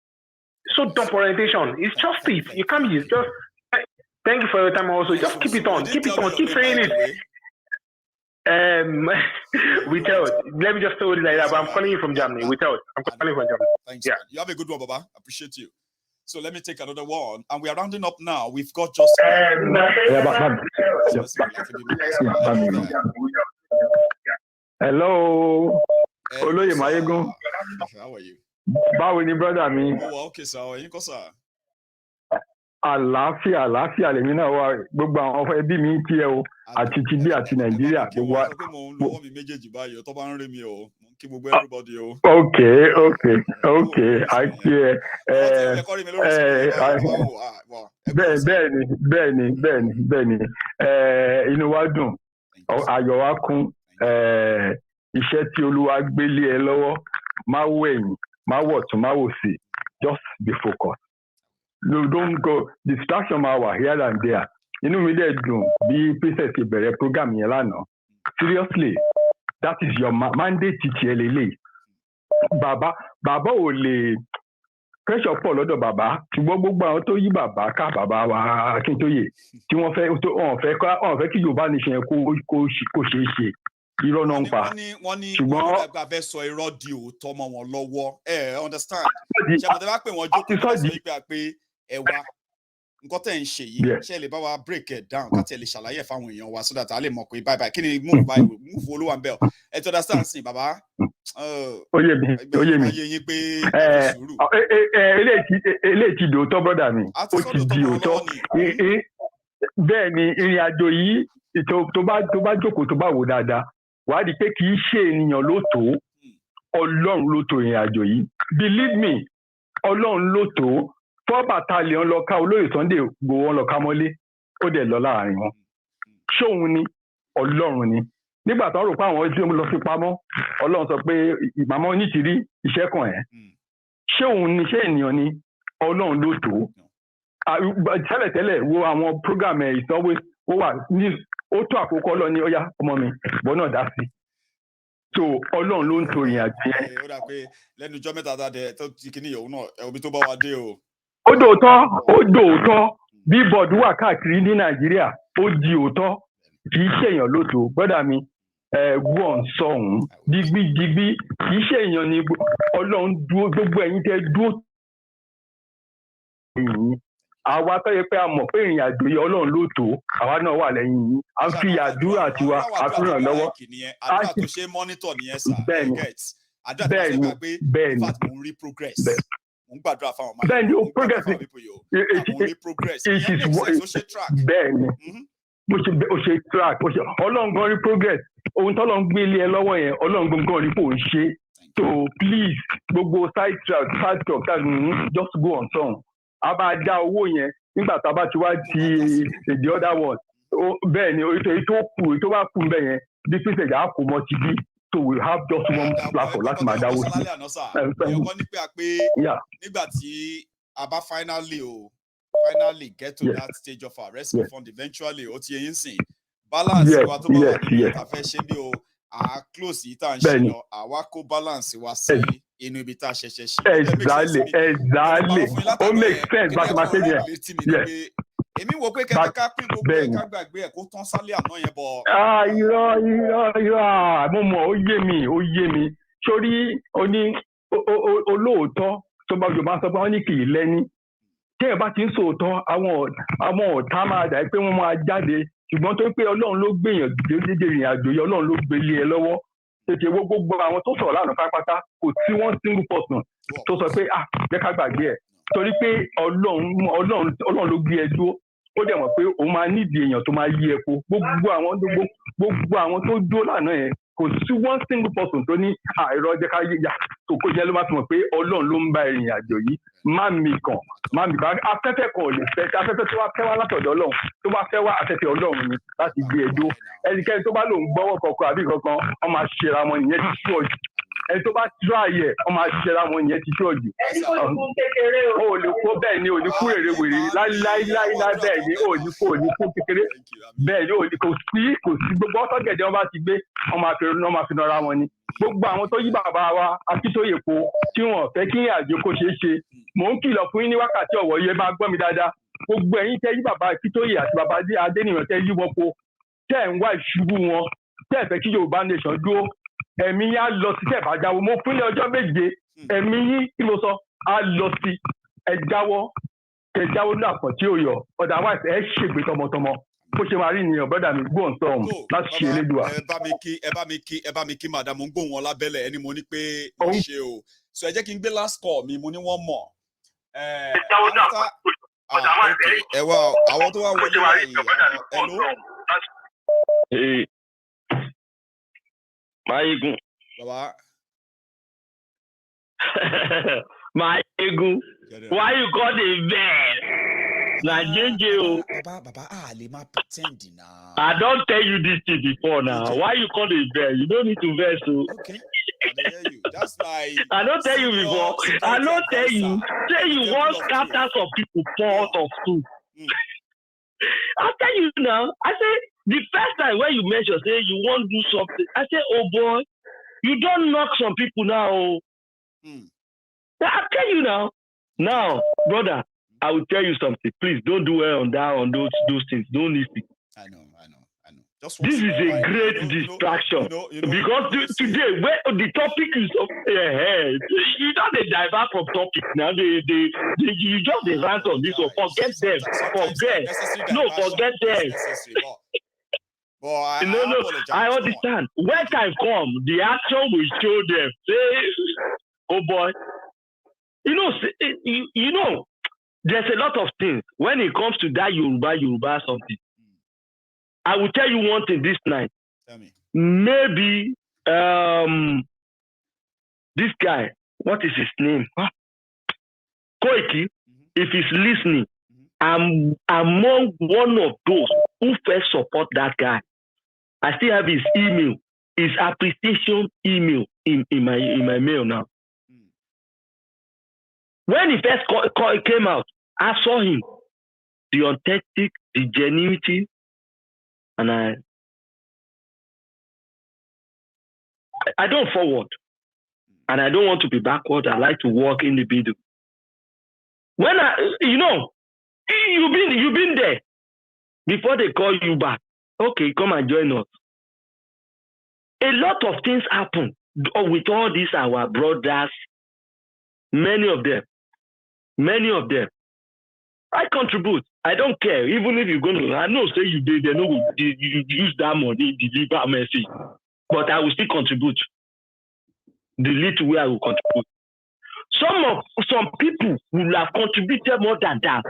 So dumb orientation. It's just it. You can't use just. Thank you for your time. Also, just keep it on. Keep saying it. Without, let me just tell you like that. But I'm calling you from Germany. I'm calling you from Germany. Thanks. Yeah. You have a good one, Baba. Appreciate you. So let me take another one, and we are rounding up now. We've got just. Hello. Hello, Mayegun. How are you? Báwo ni brother mi? Oh, okay, sir. Ẹ̀yin kọ́ sir. Àlàáfíà lèmi náà wà gbogbo àwọn ẹbí mi tí ẹ o àti ti bí àti Nàìjíríà gbogbo wa. Mo ń lọ́wọ́ mi méjèèjì báyìí tó bá ń rí mi o mo ń kí gbogbo everybody o. Okay àti bẹ́ẹ̀ni inú wa dùn ayọ̀ wa kún iṣẹ́ tí Olúwa gbélé ẹ lọ́wọ́ má wò ẹ̀yìn má wò ọ̀tún má wò sí, just be focused. No, don't go distraction máa wà here and there. Inú mi dẹ̀ dùn bí princess ti bẹ̀rẹ̀ program yẹn lánàá. Seriously, that is your mandate tiẹ̀ lélẹ̀. Bàbá ò lè pressure pọ̀ lọ́dọ̀ bàbá, ṣùgbọ́n gbogbo àwọn tó yí bàbá ká bàbá wa Akíntóyè tí wọ́n fẹ́ kí Yorùbá nation yẹn kó ṣeé ṣe. Irọ́ náà ń pa. Ṣùgbọ́n wọ́n fẹ́ sọ irọ́ di òótọ́ mọ́ wọn lọ́wọ́. Understand? Ṣé àmọ́ tẹ́ bá pè wọ́n jókòó sọ pé ẹ wá nǹkan tẹ́ ń ṣe yìí ṣe lè bá wa break it down ká tiẹ̀ lè ṣàlàyé fáwọn èèyàn wa so that a lè mọ̀ pé bye kí ni move olúwa ń bẹ̀ ọ́ ẹ tó understand sí bàbá. Ó yé mi yín pé sùúrù. eléyìí ti dòótọ́ brọ́dà mi ó ti di òótọ́ bẹ́ẹ̀ ni ìrìn àjò yìí tó bá jókòó tó bá wò dáadáa wàá di pé kì í ṣe ènìyàn ló tó Ọlọ́run ló tó ìrìn àjò yìí, believe me Ọlọ́run ló tó 4 battalion lọ ká olóyè Sunday Igboho wọn lọ ká mọ́lé ó dẹ̀ lọ láàrin wọn. Ṣóun ni Ọlọ́run ni nígbà tó rò pé àwọn tí wọ́n lọ fi pamọ́ Ọlọ́run sọ pé ìmàmá onítìrí iṣẹ́ kan ẹ̀. Ṣóun ni ṣé ènìyàn ni Ọlọ́run ló tó. Tẹ́lẹ̀tẹ́lẹ̀ wo àwọn program ẹ̀ ìsanwó ó wà ní ó tó àkókò Ọlọ́run ní ọ̀yá ọmọ mi ìbọn náà dá sí. So Ọlọ́run ló ń to ìrìn àjò yẹn. Ó dà pé lẹ́nu ijọ́ mẹ́ta dáadẹ́ tó ti kíní ìyẹ̀wò náà ẹ̀wọ̀n tó bá wa dé o. Ó dòótọ́ bí bọ́ọ̀dù wà káàkiri ní Nàìjíríà ó di òótọ́ kì í ṣèyàn lóto brọ́dà mi wọ́n sọ̀hún digbí kì í ṣèyàn ní Ọlọ́run dúró gbogbo ẹ̀yin tẹ́ dúró. Àwa tó yẹ pé a mọ̀ pé ìrìn àjò yìí Ọlọ́run ló tó àwa náà wà lẹ́yìn yìí a ń fi àdúrà tiwa a fi ràn lọ́wọ́. Àdúrà tó ṣe mọ́nítọ̀ nìyẹn sà. Àdúrà tó ṣe gbà pé in fact mo ń rí progress. Mo ń gbàdúrà fáwọn ọmọ bẹ́ẹ̀ni o progress bẹ́ẹ̀ni o ṣe track Ọlọ́run gan rí progress ohun tó lọ́n gbé ilé ẹ lọ́wọ́ yẹn Ọlọ́run gan rí kò ń ṣe so please gbogbo side track just go on song a bá dá owó yẹn nígbà tá a bá ti wá ti the other one bẹ́ẹ̀ni èyí tó bá kù bẹ́ẹ̀ yẹn bí pèsè ìjà kò mọ ti bí. So we have just one platform láti máa dáwó sí. Ẹ̀wọ̀n ní pé nígbà tí a bá finally get to that stage of our rescue fund eventually ó ti yẹn sìn balance wa tó bá wà nínú ìta fẹ́ ṣe bí o à close yìí tá à ń ṣe lọ àwa kó balance wa sí inú ibi tá a ṣẹ̀ṣẹ̀ ṣe. Exactly ó make sense bá a ti máa ṣe yẹn. Èmi wò pé kẹ́kẹ́ pín gbogbo ẹ̀ ká gbàgbé ẹ̀ kó tán sálẹ̀ àná yẹn bọ̀. Irọ́ mo mọ̀ ó yé mi sórí olóòótọ́ tó bá Yorùbá sọ pé wọ́n ní kì í lẹ́ni tí ẹ̀ bá ti ń sòótọ́ àwọn ọ̀tá máa dà pé wọ́n máa jáde ṣùgbọ́n tó pé Ọlọ́run ló gbèyàn dédé ìrìn àjò yìí Ọlọ́run ló gbélé ẹ lọ́wọ́ tètè wo gbogbo àwọn tó sọ̀rọ̀ lánàá pátápátá kò sí one single person tó sọ pé jẹ́ ká gbàgbé ẹ̀ torí pé Ọlọ́run ló gbé ẹ dúró ó dẹ̀ mọ̀ pé òun máa nídìí èèyàn tó máa yí epo gbogbo àwọn tó dúró lánàá yẹn kò sí one single person tó ní àìrọ̀ jẹ́ ká yíyá tó kó jẹ́ ló máa fi mọ̀ pé Ọlọ́run ló ń bá ìrìn àjò yìí má mi kàn afẹ́fẹ́ kan ò lè fẹ́ afẹ́fẹ́ tó wá fẹ́ wá látọ̀dọ̀ Ọlọ́run tó bá fẹ́ wá afẹ́fẹ́ Ọlọ́run ni láti gbé ẹjọ́ ẹnikẹ́ni tó bá lòun gbọ́wọ́ kankan àbí kankan wọ́n máa ṣera wọn nìyẹn ti tú ọ̀jù ẹni tó bá tíráyè wọ́n máa ṣera wọn nìyẹn ti tú ọ̀jù ó lè kó bẹ́ẹ̀ ni ò ní kú èrè wèrè láíláíláí bẹ́ẹ̀ ni ò ní kú kékeré bẹ́ẹ̀ ni ò ní kò sí gbogbo ọ̀tọ̀gẹ̀dẹ̀ wọn bá ti gbé wọ́n máa fi nọra wọn ni gbogbo àwọn tó yí bàbá wa Akíntóyè po tí wọ́n fẹ́ kí àjò kó ṣeé ṣe mò ń kìlọ̀ fún yín ní wákàtí ọ̀wọ̀ yẹn máa gbọ́ mi dáadáa gbogbo ẹ̀yin tẹ́ yí bàbá Akíntóyè àti bàbá Adéníran tẹ́ yí wọn po tẹ́ ẹ̀ ń wá ìṣubú wọn tẹ́ ẹ̀ fẹ́ kí Yorùbá nation dúró ẹ̀mí yín á lọ sí tẹ́ ẹ̀ bá jáwọ́ mo fún ní ọjọ́ méje ẹ̀mí yín tí mo sọ á lọ sí ẹ jáwọ́ ní àpọ̀ tí ò yọ otherwise ẹ ṣègbè tọmọtọmọ bó ṣe máa rí nìyẹn brọ́dà mi gbóhùn sọ̀hún láti ṣe elédùà. ẹ bá mi kí madam ń gbóhùn wọn lábẹ́lẹ̀ ẹni mo ní pé mo ṣe o so ẹ jẹ́ kí n gbé last call mi mo ní wọ́n mọ̀. ẹ wá àwọn tó wá wọlé wáyé hello. Máyégún. Bàbá. Máyégún, why you got a vex? Baba, Lima pretending now. I don't tell you this thing before now. Okay. Why you call it there? You don't need to verse. Okay. I don't hear you. That's my I don't tell you before. I don't tell you. Say you want scatter some people fall of school. I'll tell you now. I say the first time when you mention say you want to do something, I say, oh boy, you don't knock some people now. I'll tell you now. Now, brother, I will tell you something. Please don't do well on that on those things. Don't listen. I know. This is a great distraction because today where the topic is you don't divert from topic now. You just rant on this one. Forget them. Forget them. I understand. When time come, the action will show them. Say, oh boy, you know, there's a lot of things when it comes to that Yoruba something. I will tell you one thing this night. Tell me. Maybe this guy, what is his name? Koiki, if he's listening, I'm among one of those who first support that guy. I still have his email, his appreciation email in my mail now. When he first came out, I saw him, the authentic, the genuinity, and I don't forward, and I don't want to be backward. I like to walk in the middle. When you've been there before they call you back. Okay, come and join us. A lot of things happen with all these our brothers. Many of them. I contribute. I don't care. Even if you're going to, I know say you did, they know you use that money, deliver mercy. But I will still contribute. The little way I will contribute. Some people will have contributed more than that.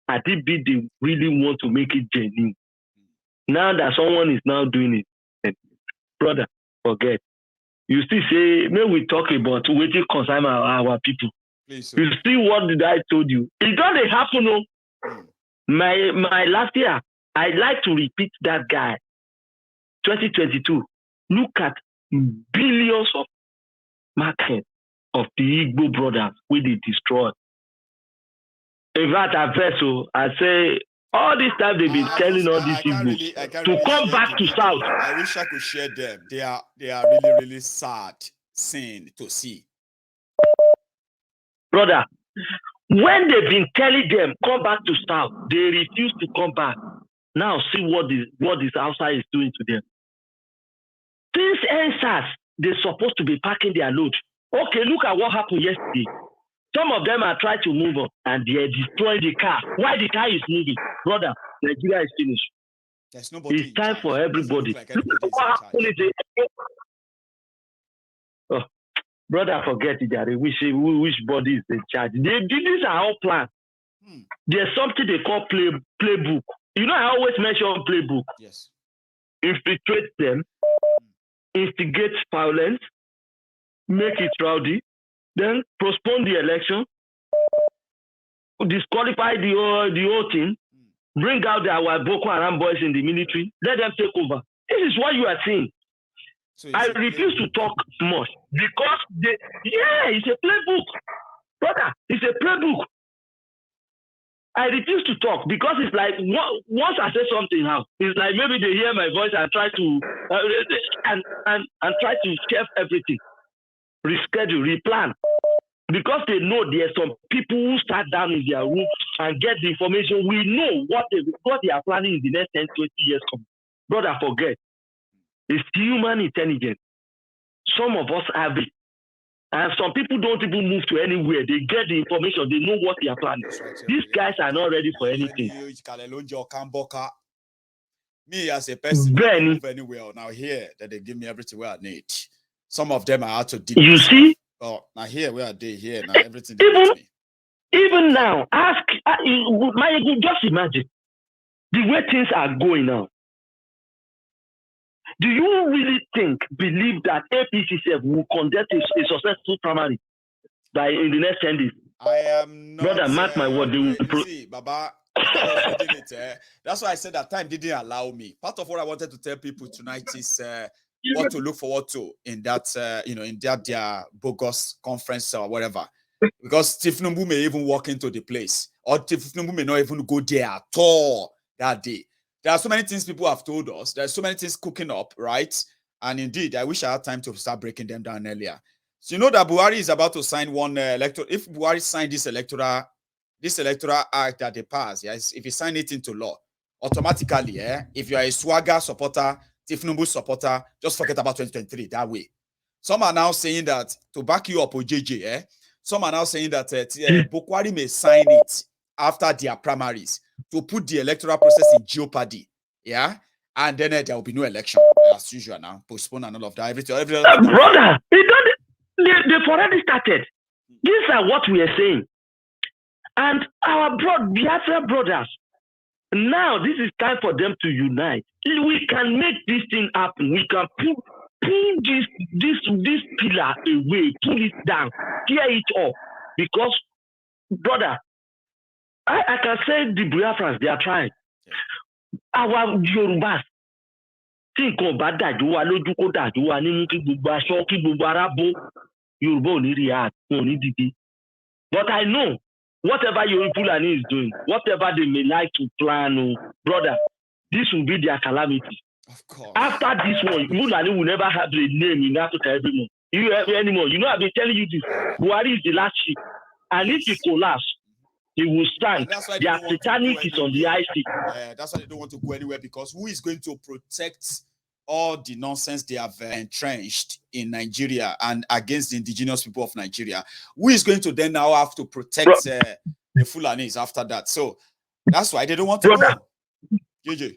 I think they really want to make it genuine. Now that someone is now doing it, brother, forget. You still say, may we talk about waiting concern our people. Please, you see what did I told you? It doesn't happen. No. My last year, I like to repeat that guy. 2022. Look at billions of market of the Igbo brothers where they destroy. In fact, I say all this time they've been telling all these Igbo to come back to South. I wish I could share them. They are really, really sad scene to see. Brother, when they've been telling them come back to South, they refuse to come back. Now see what this outside is doing to them. Since NSAS, they're supposed to be packing their load. Okay, look at what happened yesterday. Some of them are trying to move on and they're destroying the car. Why the car is moving? Brother, Nigeria is finished. There's nobody. It's time for everybody. Look at what happened. Oh, brother, forget it, Jerry. Which body is in charge? These are all plans. There's something they call playbook. You know, I always mention playbook. Yes. Infiltrate them, instigate violence, make it rowdy, then postpone the election, disqualify the whole thing, bring out our Boko Haram boys in the military, let them take over. This is what you are seeing. So I refuse to talk much because it's a playbook. Brother, it's a playbook. I refuse to talk because it's like once I say something now, it's like maybe they hear my voice and try to and try to shelve everything, reschedule, replan, because they know there's some people who sat down in their room and get the information. We know what they are planning in the next 10, 20 years. Brother, forget. It's human intelligence. Some of us have it. And some people don't even move to anywhere. They get the information. They know what they are planning. These guys are not ready for anything. Me as a person, I don't move anywhere. Now here that they give me everything where I need. Some of them are out to deep. You see? Oh, now here where are they? Here now everything they give me. Even now, just imagine the way things are going now. Do you really believe that APC will conduct a successful primary in the next 10 days? I am not. Brother, mark my word. See, Baba, That's why I said that time didn't allow me. Part of what I wanted to tell people tonight is what to look forward to in that, in their bogus conference or whatever. Because Tifnumbu may even walk into the place, or Tifnumbu may not even go there at all that day. There are so many things people have told us. There's so many things cooking up, right? And indeed, I wish I had time to start breaking them down earlier. So you know that Buhari is about to sign one electoral. If Buhari signed this electoral act that they pass, yes, if he sign it into law, automatically, if you are a Swagger supporter, Tifnumbu supporter, just forget about 2023 that way. Some are now saying that to back you up, OJJ, some are now saying that Buhari may sign it after their primaries to put the electoral process in jeopardy, and then there will be no election as usual now, postpone and all of that. Everything brother, they've already started. These are what we are saying. And our Biafra brothers, now this is time for them to unite. We can make this thing happen. We can pull this pillar away, pull it down, tear it up. Because, brother, I can say the Biafrans, they are trying. Our Yorubas, think about that. You are lójú kó dájú wa nínú kí gbogbo aṣọ kí gbogbo ara bó Yorùbá ò ní react, ò ní dìde. But I know whatever Fulani is doing, whatever they may like to plan, brother, this will be their calamity. Of course. After this one, Fulani will never have a name in Africa anymore. You know, I've been telling you this. Buhari is the last sheep. And if he collapse, he will stand. Their satanic is on the IC. That's why they don't want to go anywhere, because who is going to protect all the nonsense they have entrenched in Nigeria and against the indigenous people of Nigeria? Who is going to then now have to protect the Fulanis after that? So that's why they don't want to go. JJ.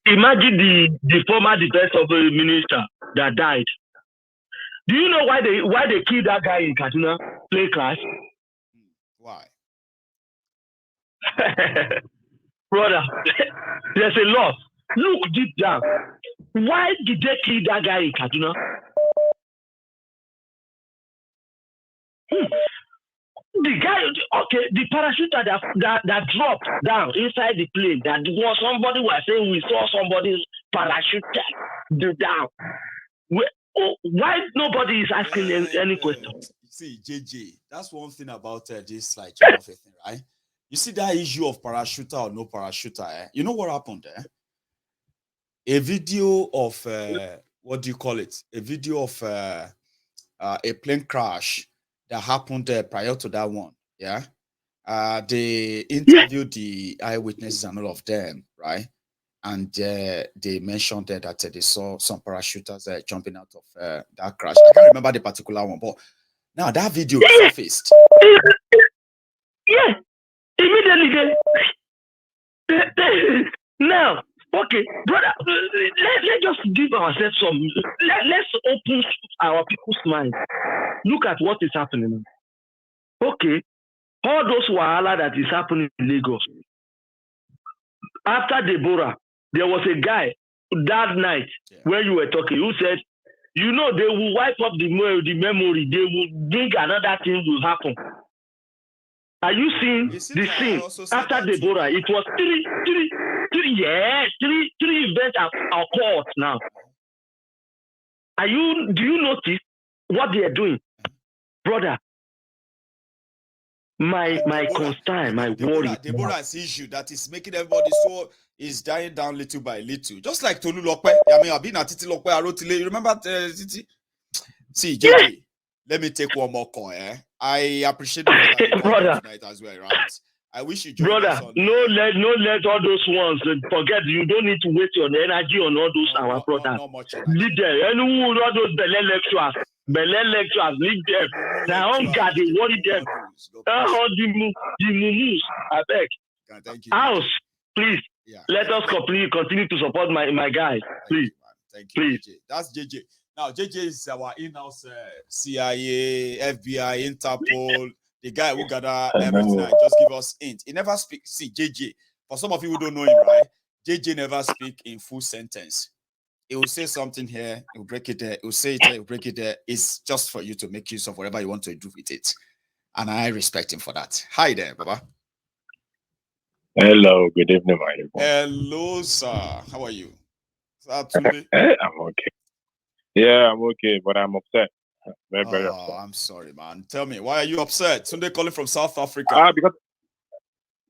Imagine the former defense of the minister that died. Do you know why they killed that guy in Kaduna? Play class. Why? Brother, there's a loss. Look deep down. Why did they kill that guy in Kaduna? The guy, okay, the parachuter that dropped down inside the plane, that was somebody was saying we saw somebody's parachute down. Why nobody is asking any question? See, JJ, that's one thing about this like thing, right? You see that issue of parachuter or no parachuter, You know what happened there? A video of what do you call it? A video of a plane crash that happened prior to that one. Yeah. They interviewed the eyewitnesses and all of them, right? And they mentioned that they saw some parachuters jumping out of that crash. I can't remember the particular one, but now that video surfaced. Yeah, immediately. Now, okay, brother, let's just give ourselves some. Let's open our people's minds. Look at what is happening. Okay, all those wahala that is happening in Lagos. After Deborah, there was a guy that night when you were talking who said, you know, they will wipe up the memory. They will bring another thing will happen. Are you seeing the scene after Deborah? It was three events are caught now. Do you notice what they are doing? Brother, my concern, my worry. Deborah's issue that is making everybody so is dying down little by little. Just like Tolu Lokwe. I mean, I've been at Titi Lokwe, Arotile. You remember Titi? See, JJ, let me take one more call, I appreciate the brother tonight as well, right? I wish you joined us on, no let all those ones forget. You don't need to waste your energy on all those our brothers. Not much lead them. Anyone all those Belen lecturers, lead them. Now on God, they worry them. The mumus, I beg. Thank you. House, please. Yeah. Let us continue to support my guys, please. Thank you, please. JJ. That's JJ. Now, JJ is our in-house CIA, FBI, Interpol, the guy who gather everything and just give us hint. He never speaks. See, JJ, for some of you who don't know him, right? JJ never speak in full sentence. He will say something here, he will break it there, he will say it there, he will break it there. It's just for you to make use of whatever you want to do with it. And I respect him for that. Hi there, Baba. Hello, good evening, my neighbor. Hello, sir. How are you? Tunde? I'm okay. Yeah, I'm okay, but I'm upset. Very upset. I'm sorry, man. Tell me, why are you upset? Tunde calling from South Africa. Because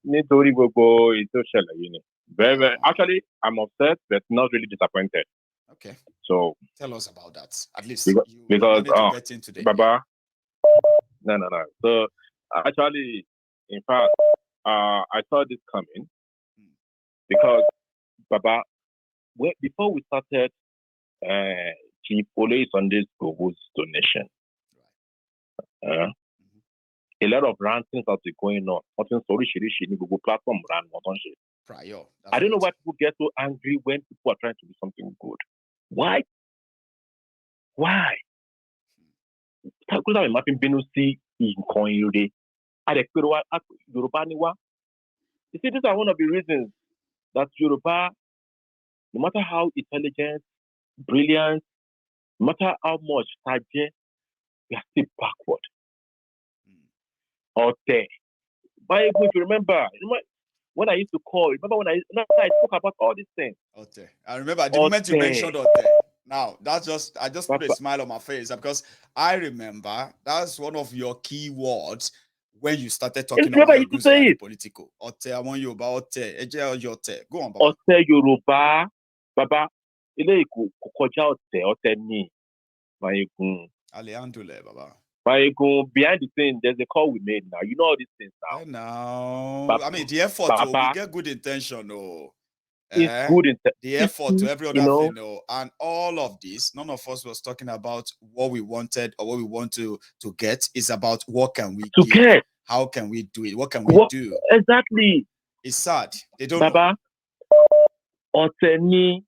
nítorí gbogbo ètò ìṣẹ̀lẹ̀ yìí ni. Very. Actually, I'm upset, but not really disappointed. Okay. So tell us about that. At least because to get into the Baba. No. So actually, in fact, I saw this coming because Baba, before we started Chief Ole Sunday's Gogo's donation, a lot of rantings are going on. Google platform ran prior. I don't know why people get so angry when people are trying to do something good. Why? You see, these are one of the reasons that Yoruba, no matter how intelligent, brilliant, no matter how much we are still backward. Out there. But if you remember when I used to call, when I spoke about all these things. Out there. I remember the moment you mentioned out there. Now, I just put a smile on my face because I remember that's one of your key words when you started talking about the political. Ote, I want you about Ote. Ote. Go on, Baba. Ote Yoruba. Baba. Ile kokoja Ote ni. Alhamdulillah, Baba. Behind the scene, there's a call we made now. You know all these things now. Now, Baba, I mean, the effort, we get good intention, it's good the effort to every other thing, and all of this, none of us was talking about what we wanted or what we want to get. It's about what can we get? How can we do it? What can we do? Exactly. It's sad. They don't Baba, Oteni,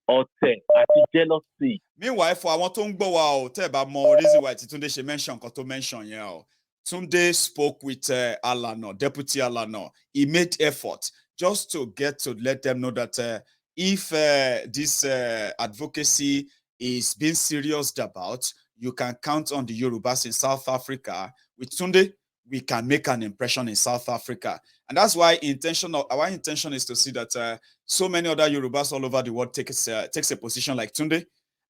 Ote, àti jealousy. Meanwhile, for àwọn tó ń gbọ́ wa o, tẹ́ ẹ bá mọ reason why Tunde ṣe mention nǹkan tó mention yẹn o. Tunde spoke with Alano, Deputy Alano. He made effort just to get to let them know that if this advocacy is being serious about, you can count on the Yorubas in South Africa. With Tunde, we can make an impression in South Africa. And that's why our intention is to see that so many other Yorubas all over the world takes a position like Tunde,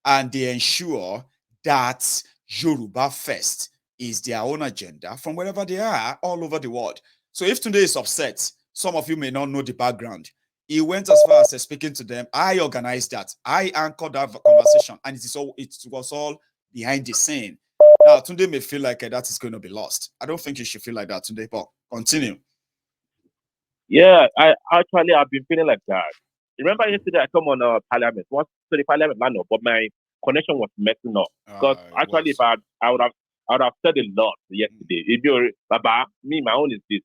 and they ensure that Yoruba first is their own agenda from wherever they are all over the world. So if Tunde is upset, some of you may not know the background. He went as far as speaking to them. I organized that. I anchored that conversation, and it was all behind the scene. Now, Tunde may feel like that is going to be lost. I don't think you should feel like that, Tunde, but continue. Yeah, I've been feeling like that. Remember yesterday I come on Parliament. Once to the Parliament, but my connection was messing up. Because actually, if I would have said a lot yesterday. If you're Baba, my own is this.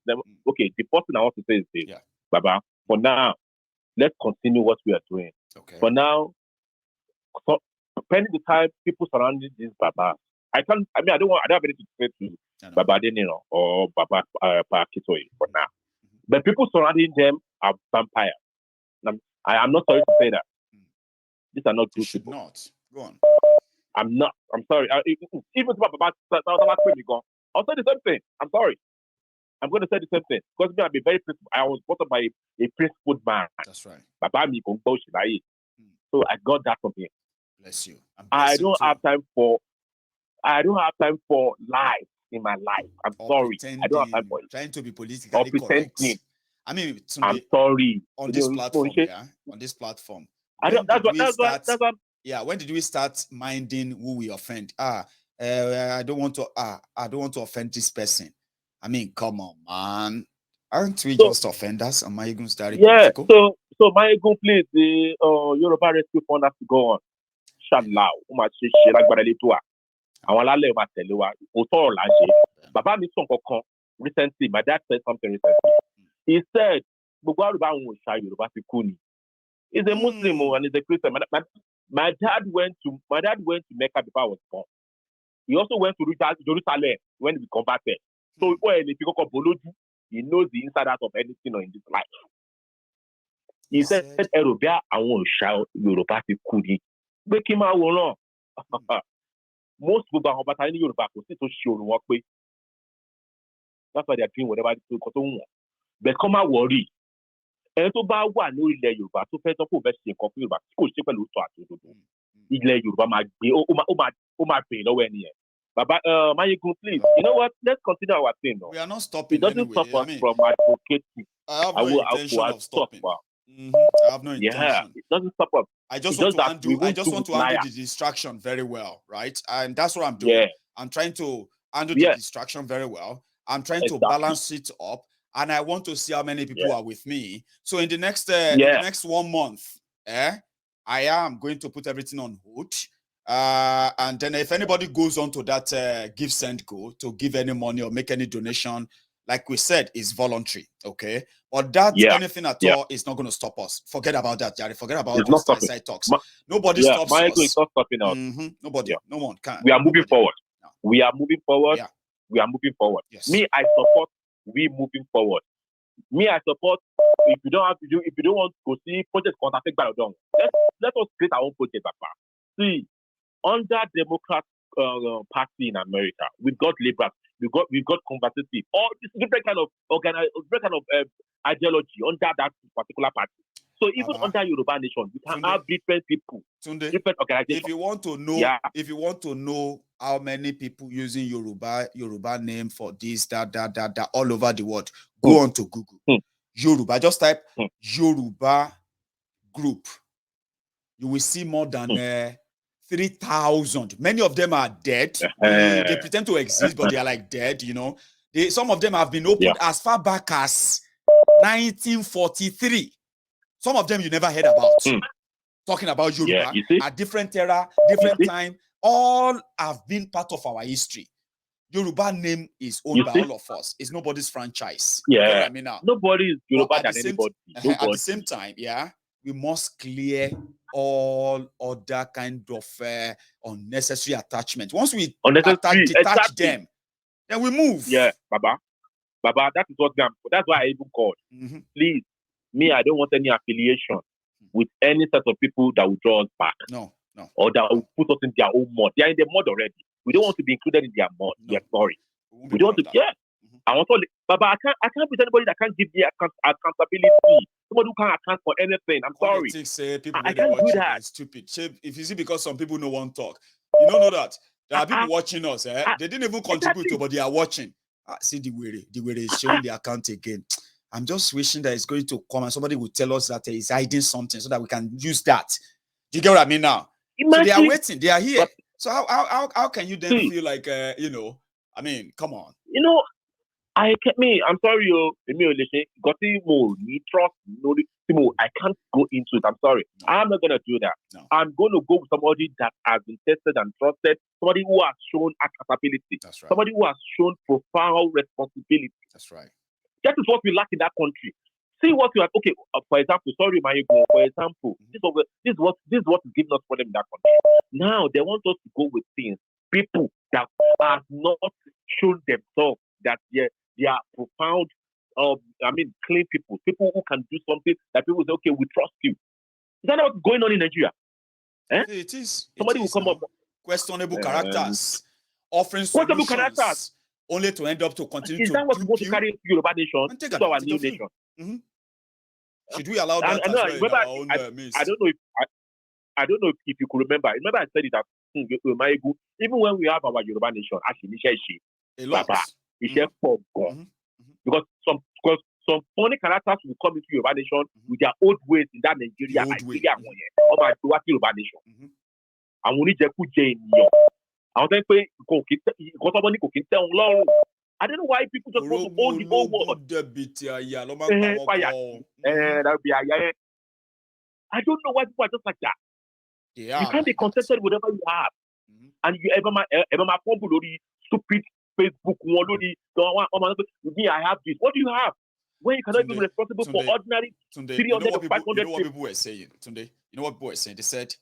Okay, the first thing I want to say is this. Yeah. Baba, for now, let's continue what we are doing. Okay. For now, pending the time people surrounding this Baba, I don't have anything to say to Baba Denino or Baba Pakitoy for now. But people surrounding them are vampires. I'm not sorry to say that. These are not good people. Not. Go on. I'm not. I'm sorry. Even Baba, I'll say the same thing. I'm sorry. I'm going to say the same thing. Because I'll be very principled. I was brought up by a principled man. That's right. Baba mi kò gbọ́ òṣì láyé. So I got that from him. Bless you. I don't have time for lies in my life. I'm sorry. I don't have time for it. Trying to be politically correct. I mean, I'm sorry. On this platform, on this platform. When did we start minding who we offend? I don't want to offend this person. I mean, come on, man. Aren't we just offenders? Am I going to start political? So my ego, please, the Yoruba Rescue Fund has to go on. Inshallah, recently, my dad said something recently. He said, he's a Muslim and he's a Christian. My dad went to Mecca before I was born. He also went to Jerusalem when we converted. So he knows the inside out of anything in this life. He said, Erobia, I won't shout Yoruba Kuni. Most people are in Yoruba to show work. That's why they're doing whatever they do. But come out worry. Ẹni tó bá wà ní ilẹ̀ Yorùbá tó fẹ́ tán kó fẹ́ ṣe nǹkan fún Yorùbá tí kò ṣe pẹ̀lú òótọ́ àti òdodo. Ilẹ̀ Yorùbá máa gbé ó máa bèèrè lọ́wọ́ ẹni yẹn. Baba, Mayegun, please. You know what? Let's consider our thing. No? We are not stopping. It doesn't anyway. stop us from advocating. I have no intention of stopping. I have no intention. Yeah, it doesn't stop us. I just want to handle the distraction very well, right? And that's what I'm doing. Yeah. I'm trying to handle the distraction very well. I'm trying to balance it up, and I want to see how many people are with me. So in the next in the next 1 month, I am going to put everything on hold. And then if anybody goes on to that give send go to give any money or make any donation, like we said, is voluntary, okay? But that anything at all is not going to stop us. Forget about that, Jerry. Forget about those side talks. Nobody stops us. Is not stopping us. Nobody. No one can. We are moving forward. No. We are moving forward. Yeah. We are moving forward. Yes. Me, I support we moving forward. Me, I support if you don't want to see project contact by the let us create our own project. See, under Democrat Party in America, we've got liberals, we've got conservative, all this different kind of ideology under that particular party. So even under Yoruba Nation, we can have different people, different organizations. If you want to know how many people using Yoruba name for this, that, all over the world, go on to Google. Yoruba, just type Yoruba group. You will see more than 3,000. Many of them are dead. They pretend to exist, but they are like dead, you know. Some of them have been opened as far back as 1943. Some of them you never heard about. Talking about Yoruba at different era, different time. All have been part of our history. Yoruba name is owned by all of us. It's nobody's franchise. Yeah. You know what I mean now? Nobody is Yoruba than anybody. At the same time, we must clear all other kind of unnecessary attachment. Once we detach them, then we move. Yeah, Baba, that is what that's why I even called. Please, me, I don't want any affiliation with any set of people that will draw us back. No. Or that will put us in their own mud. They are in the mud already. We don't want to be included in their mud. We are sorry. We don't want to. I want to. Baba, I can't be anybody that can't give me accountability. Somebody who can't account for anything. I'm sorry. I can't do that. It's stupid. If you see, because some people no one talk, you don't know that there are people watching us. They didn't even contribute to, but they are watching. See the way is showing the account again. I'm just wishing that it's going to come and somebody will tell us that he's hiding something so that we can use that. Do you get what I mean now? So they are waiting. They are here. So how can you then feel like I mean, come on. I'm sorry, I can't go into it. I'm sorry. I'm not gonna do that. No. I'm gonna go with somebody that has been tested and trusted, somebody who has shown accountability. That's right. Somebody who has shown profound responsibility. That's right. That is what we lack in that country. See what you have. Okay, for example, sorry, Mayegun. For example, this is what is giving us problem in that country. Now they want us to go with things, people that have not shown themselves that they are profound. Clean people who can do something that people say, okay, we trust you. Is that not what's going on in Nigeria? It is. Somebody will come up questionable characters, offering solutions, characters, only to end up to continue. Is that what's going to carry Yoruba Nation to our new nation? Should we allow that? I don't know if you could remember. Remember I said it that even when we have our Yoruba Nation, because some funny characters will come into Yoruba Nation with their old ways in that Nigeria. Yoruba Nation. And we need to put Jane. I don't know why people just want to own the whole world. I don't know why people are just like that. You can't be contented with whatever you have. And you ever stupid Facebook me, I have this. What do you have? When you cannot be responsible for ordinary 300 to 500 people. You know what people were saying, Tunde? You know what people were saying? They said,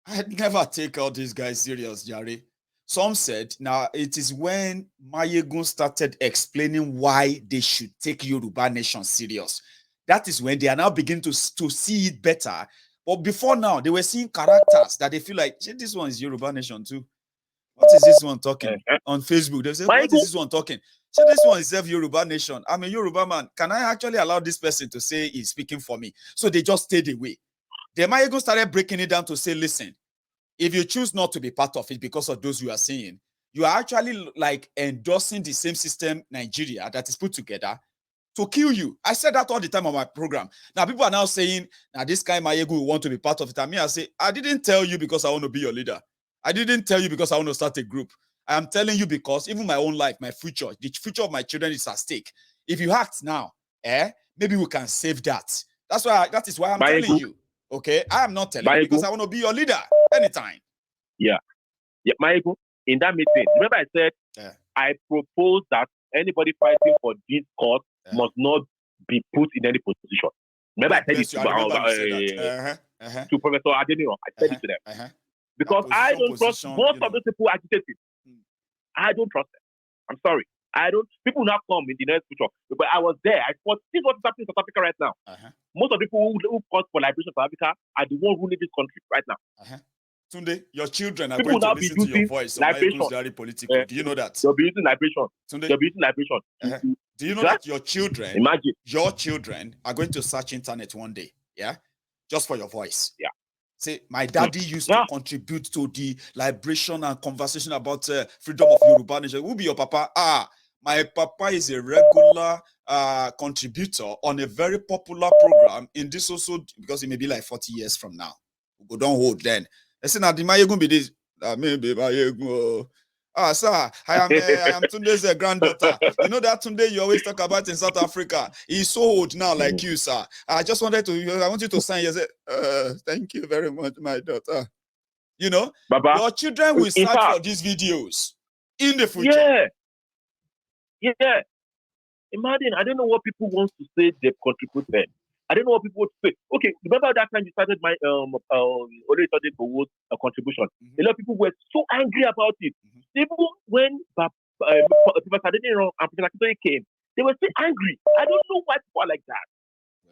I'd never take all these guys serious, Jerry. Some said, now it is when Mayegun started explaining why they should take Yoruba Nation serious. That is when they are now beginning to see it better. But before now, they were seeing characters that they feel like, this one is Yoruba Nation too. What is this one talking on Facebook? They say, what is this one talking? So this one is Yoruba nation. I'm a Yoruba man. Can I actually allow this person to say he's speaking for me? So they just stayed away. Then Mayego started breaking it down to say, listen, if you choose not to be part of it because of those you are seeing, you are actually like endorsing the same system Nigeria that is put together to kill you. I said that all the time on my program. Now people are now saying, now this guy Mayego will want to be part of it. And me, I say, I didn't tell you because I want to be your leader. I didn't tell you because I want to start a group. I am telling you because even my own life, my future, the future of my children is at stake. If you act now, maybe we can save that. That is why I'm telling you. Okay, I am not telling you because I want to be your leader anytime. Yeah, Mayego, in that meeting, remember I said I propose that anybody fighting for this cause must not be put in any position. Remember I said it to Professor Adeniran. I said it to them because I don't trust most of those people agitating. I don't trust them. I'm sorry. I don't. People now come in the next future. But I was there. I thought this is what's happening in South Africa right now. Most of the people who fought for liberation of South Africa are the ones ruling this country right now. Tunde, your children are people going to listen to your voice. Liberation. Very political. Do you know that? They'll be using liberation. Tunde, they'll be using liberation. Do you know that your children, your children are going to search internet one day? Yeah, just for your voice. Yeah. Say, my daddy used to contribute to the liberation and conversation about freedom of Yoruba nation. Who be your papa? My papa is a regular contributor on a very popular program in this also, because it may be like 40 years from now. We go don't hold then. I say, now the Mayego be this. Maybe Mayego. Sir, I am Tunde's granddaughter. You know that Tunde you always talk about in South Africa. He's so old now, like you, sir. I just wanted to, I want you to sign. You say, thank you very much, my daughter. You know, Baba, your children will search for these videos in the future. Yeah. Imagine, I don't know what people want to say they've contributed. I don't know what people want to say. Okay, remember that time you started my already started towards a contribution. A lot of people were so angry about it. Even when Professor Adeniran and Professor Akintoye came, they were still angry. I don't know why people are like that.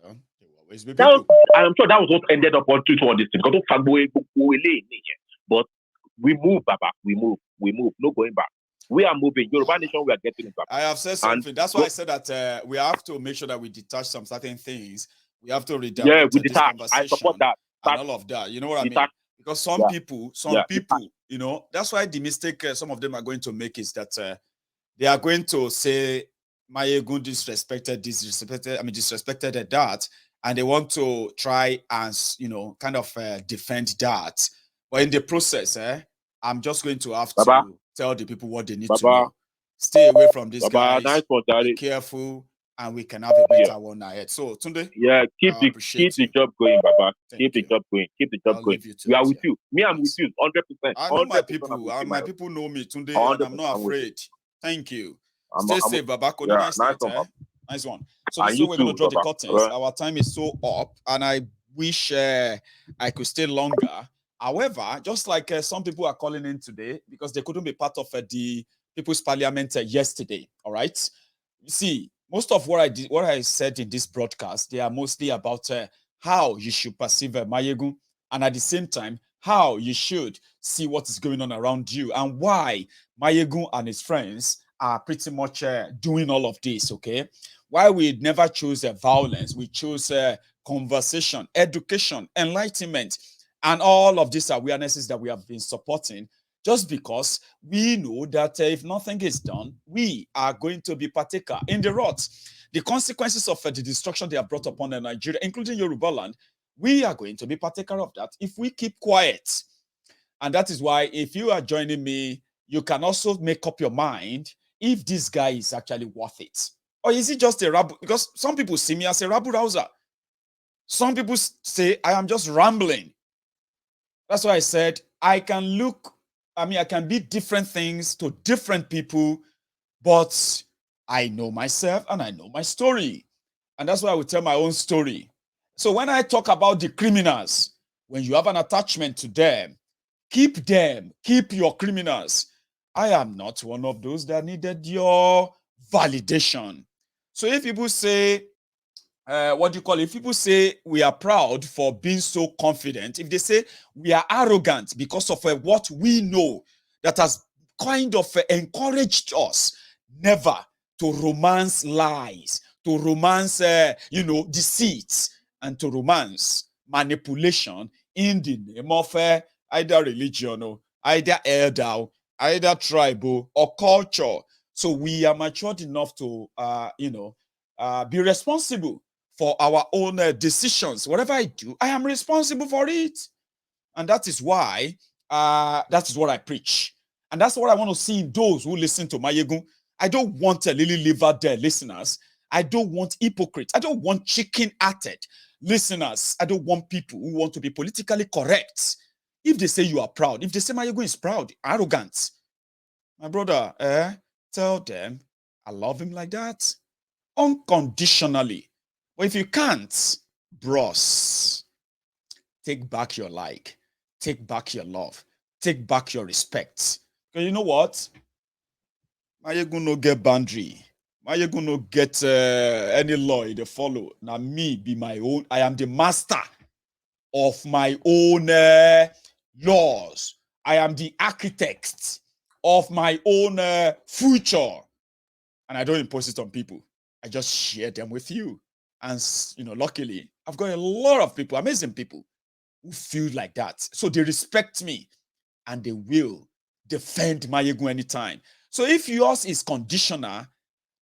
Yeah, they will always be people. I'm sure that was what ended up on Twitter on this thing. But we move, Baba. We move. No going back. We are moving. Yoruba nation, we are getting it back. I have said something. That's why I said that we have to make sure that we detach some certain things. We have to redirect this conversation. I support that. And all of that. You know what I mean? Because some people, you know, that's why the mistake some of them are going to make is that they are going to say Mayego disrespected that, and they want to try and, you know, kind of defend that. But in the process, I'm just going to have to tell the people what they need to know. Stay away from this guys. Be careful, and we can have a better one ahead. So, Tunde, keep the job going, Baba. Keep the job going. We are with you. Me, I'm with you, 100%. I know my people. My people know me, Tunde, and I'm not afraid. Thank you. Stay safe, Baba. Nice one. So this is we're going to draw the curtains. Our time is so up, and I wish I could stay longer. However, just like some people are calling in today because they couldn't be part of the People's Parliament yesterday. All right. You see, most of what I said in this broadcast, they are mostly about how you should perceive Mayego, and at the same time, how you should see what is going on around you and why Mayego and his friends are pretty much doing all of this. Okay, why we never choose violence, we choose conversation, education, enlightenment. And all of these awarenesses that we have been supporting, just because we know that if nothing is done, we are going to be partaker in the rot. The consequences of the destruction they have brought upon Nigeria, including Yoruba land, we are going to be partaker of that if we keep quiet. And that is why if you are joining me, you can also make up your mind if this guy is actually worth it. Or is he just a rabble? Because some people see me as a rabble-rouser. Some people say I am just rambling. That's why I said I can be different things to different people, but I know myself and I know my story. And that's why I will tell my own story. So when I talk about the criminals, when you have an attachment to them, keep your criminals. I am not one of those that needed your validation. So if people say, if people say we are proud for being so confident, if they say we are arrogant because of what we know that has kind of encouraged us never to romance lies, to romance, deceits, and to romance manipulation in the name of either religion, or either elder, either tribe, or culture. So we are matured enough to, be responsible for our own decisions. Whatever I do, I am responsible for it. And that is why, that is what I preach. And that's what I want to see in those who listen to Mayegun. I don't want a lily liver there listeners. I don't want hypocrites. I don't want chicken-hearted listeners. I don't want people who want to be politically correct. If they say you are proud, if they say Mayegun is proud, arrogant, my brother, tell them I love him like that, unconditionally. But if you can't, bros, take back your like, take back your love, take back your respect. Because you know what? Mayegun no get boundary. Mayegun no get any law they follow. Now me be my own. I am the master of my own laws. I am the architect of my own future. And I don't impose it on people. I just share them with you. And, luckily, I've got a lot of people, amazing people, who feel like that. So they respect me and they will defend Mayegun anytime. So if yours is conditional,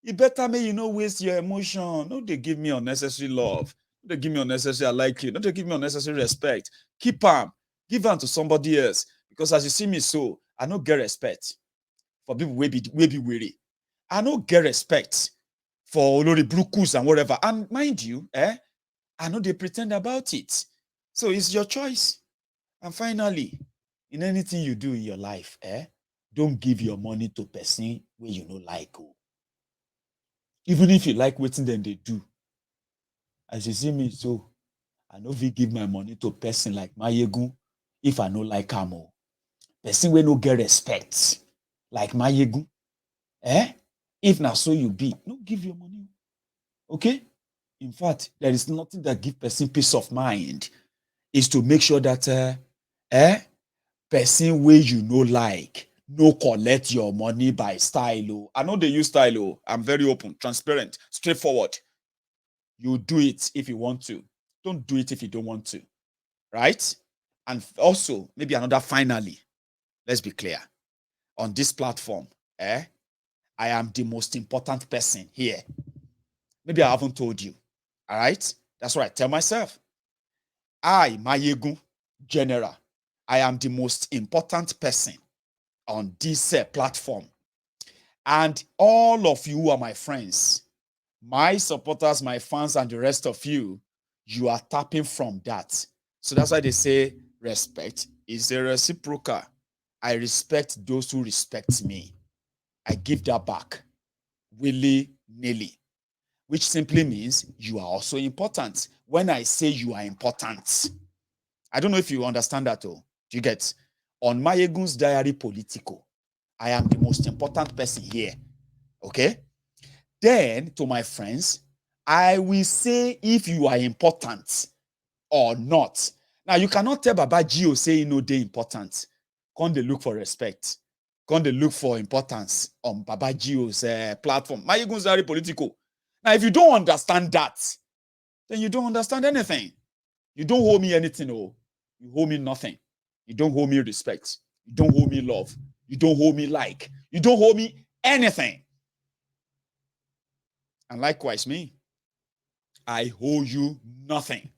you better waste your emotion. No, they give me unnecessary love. No, they give me unnecessary I like you. No, they give me unnecessary respect. Keep them. Give them to somebody else. Because as you see me so, I don't get respect for people will be weary. I don't get respect for Olori Brukus and whatever. And mind you, I know they pretend about it. So it's your choice. And finally, in anything you do in your life, don't give your money to person where you no like. Even if you like what then they do. As you see me, so I know if you give my money to person like Mayegun, if I no like Amo, person will no get respect like Mayegun. If now so you be, no give your money. Okay? In fact, there is nothing that give person peace of mind is to make sure that person where you no like, no collect your money by style. I know they use style. I'm very open, transparent, straightforward. You do it if you want to. Don't do it if you don't want to. Right? And also, maybe another finally, let's be clear. On this platform, I am the most important person here. Maybe I haven't told you. All right? That's what I tell myself. I, Mayegun, General, I am the most important person on this platform. And all of you are my friends, my supporters, my fans, and the rest of you, you are tapping from that. So that's why they say respect is a reciprocal. I respect those who respect me. I give that back willy-nilly, which simply means you are also important. When I say you are important, I don't know if you understand that. Do you get? On Mayegun's Diary Politico, I am the most important person here. Okay? Then, to my friends, I will say if you are important or not. Now, you cannot tell Baba Gio say they're important. Can't they look for respect? Can't they look for importance on Baba Gio's platform? Mayegun's Diary Politico. Now, if you don't understand that, then you don't understand anything. You don't owe me anything, you owe me nothing. You don't owe me respect. You don't owe me love. You don't owe me like. You don't owe me anything. And likewise, me, I owe you nothing.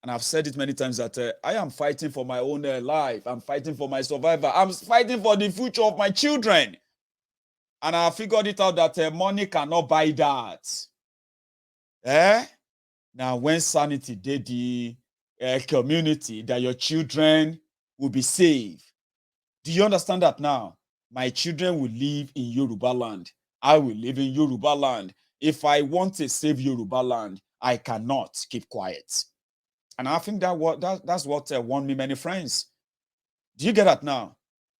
And I've said it many times that I am fighting for my own life. I'm fighting for my survival. I'm fighting for the future of my children. And I figured it out that money cannot buy that. Now, when sanity did the community, that your children will be saved. Do you understand that now? My children will live in Yoruba land. I will live in Yoruba land. If I want to save Yoruba land, I cannot keep quiet. And I think that's what won me many friends. Do you get that now?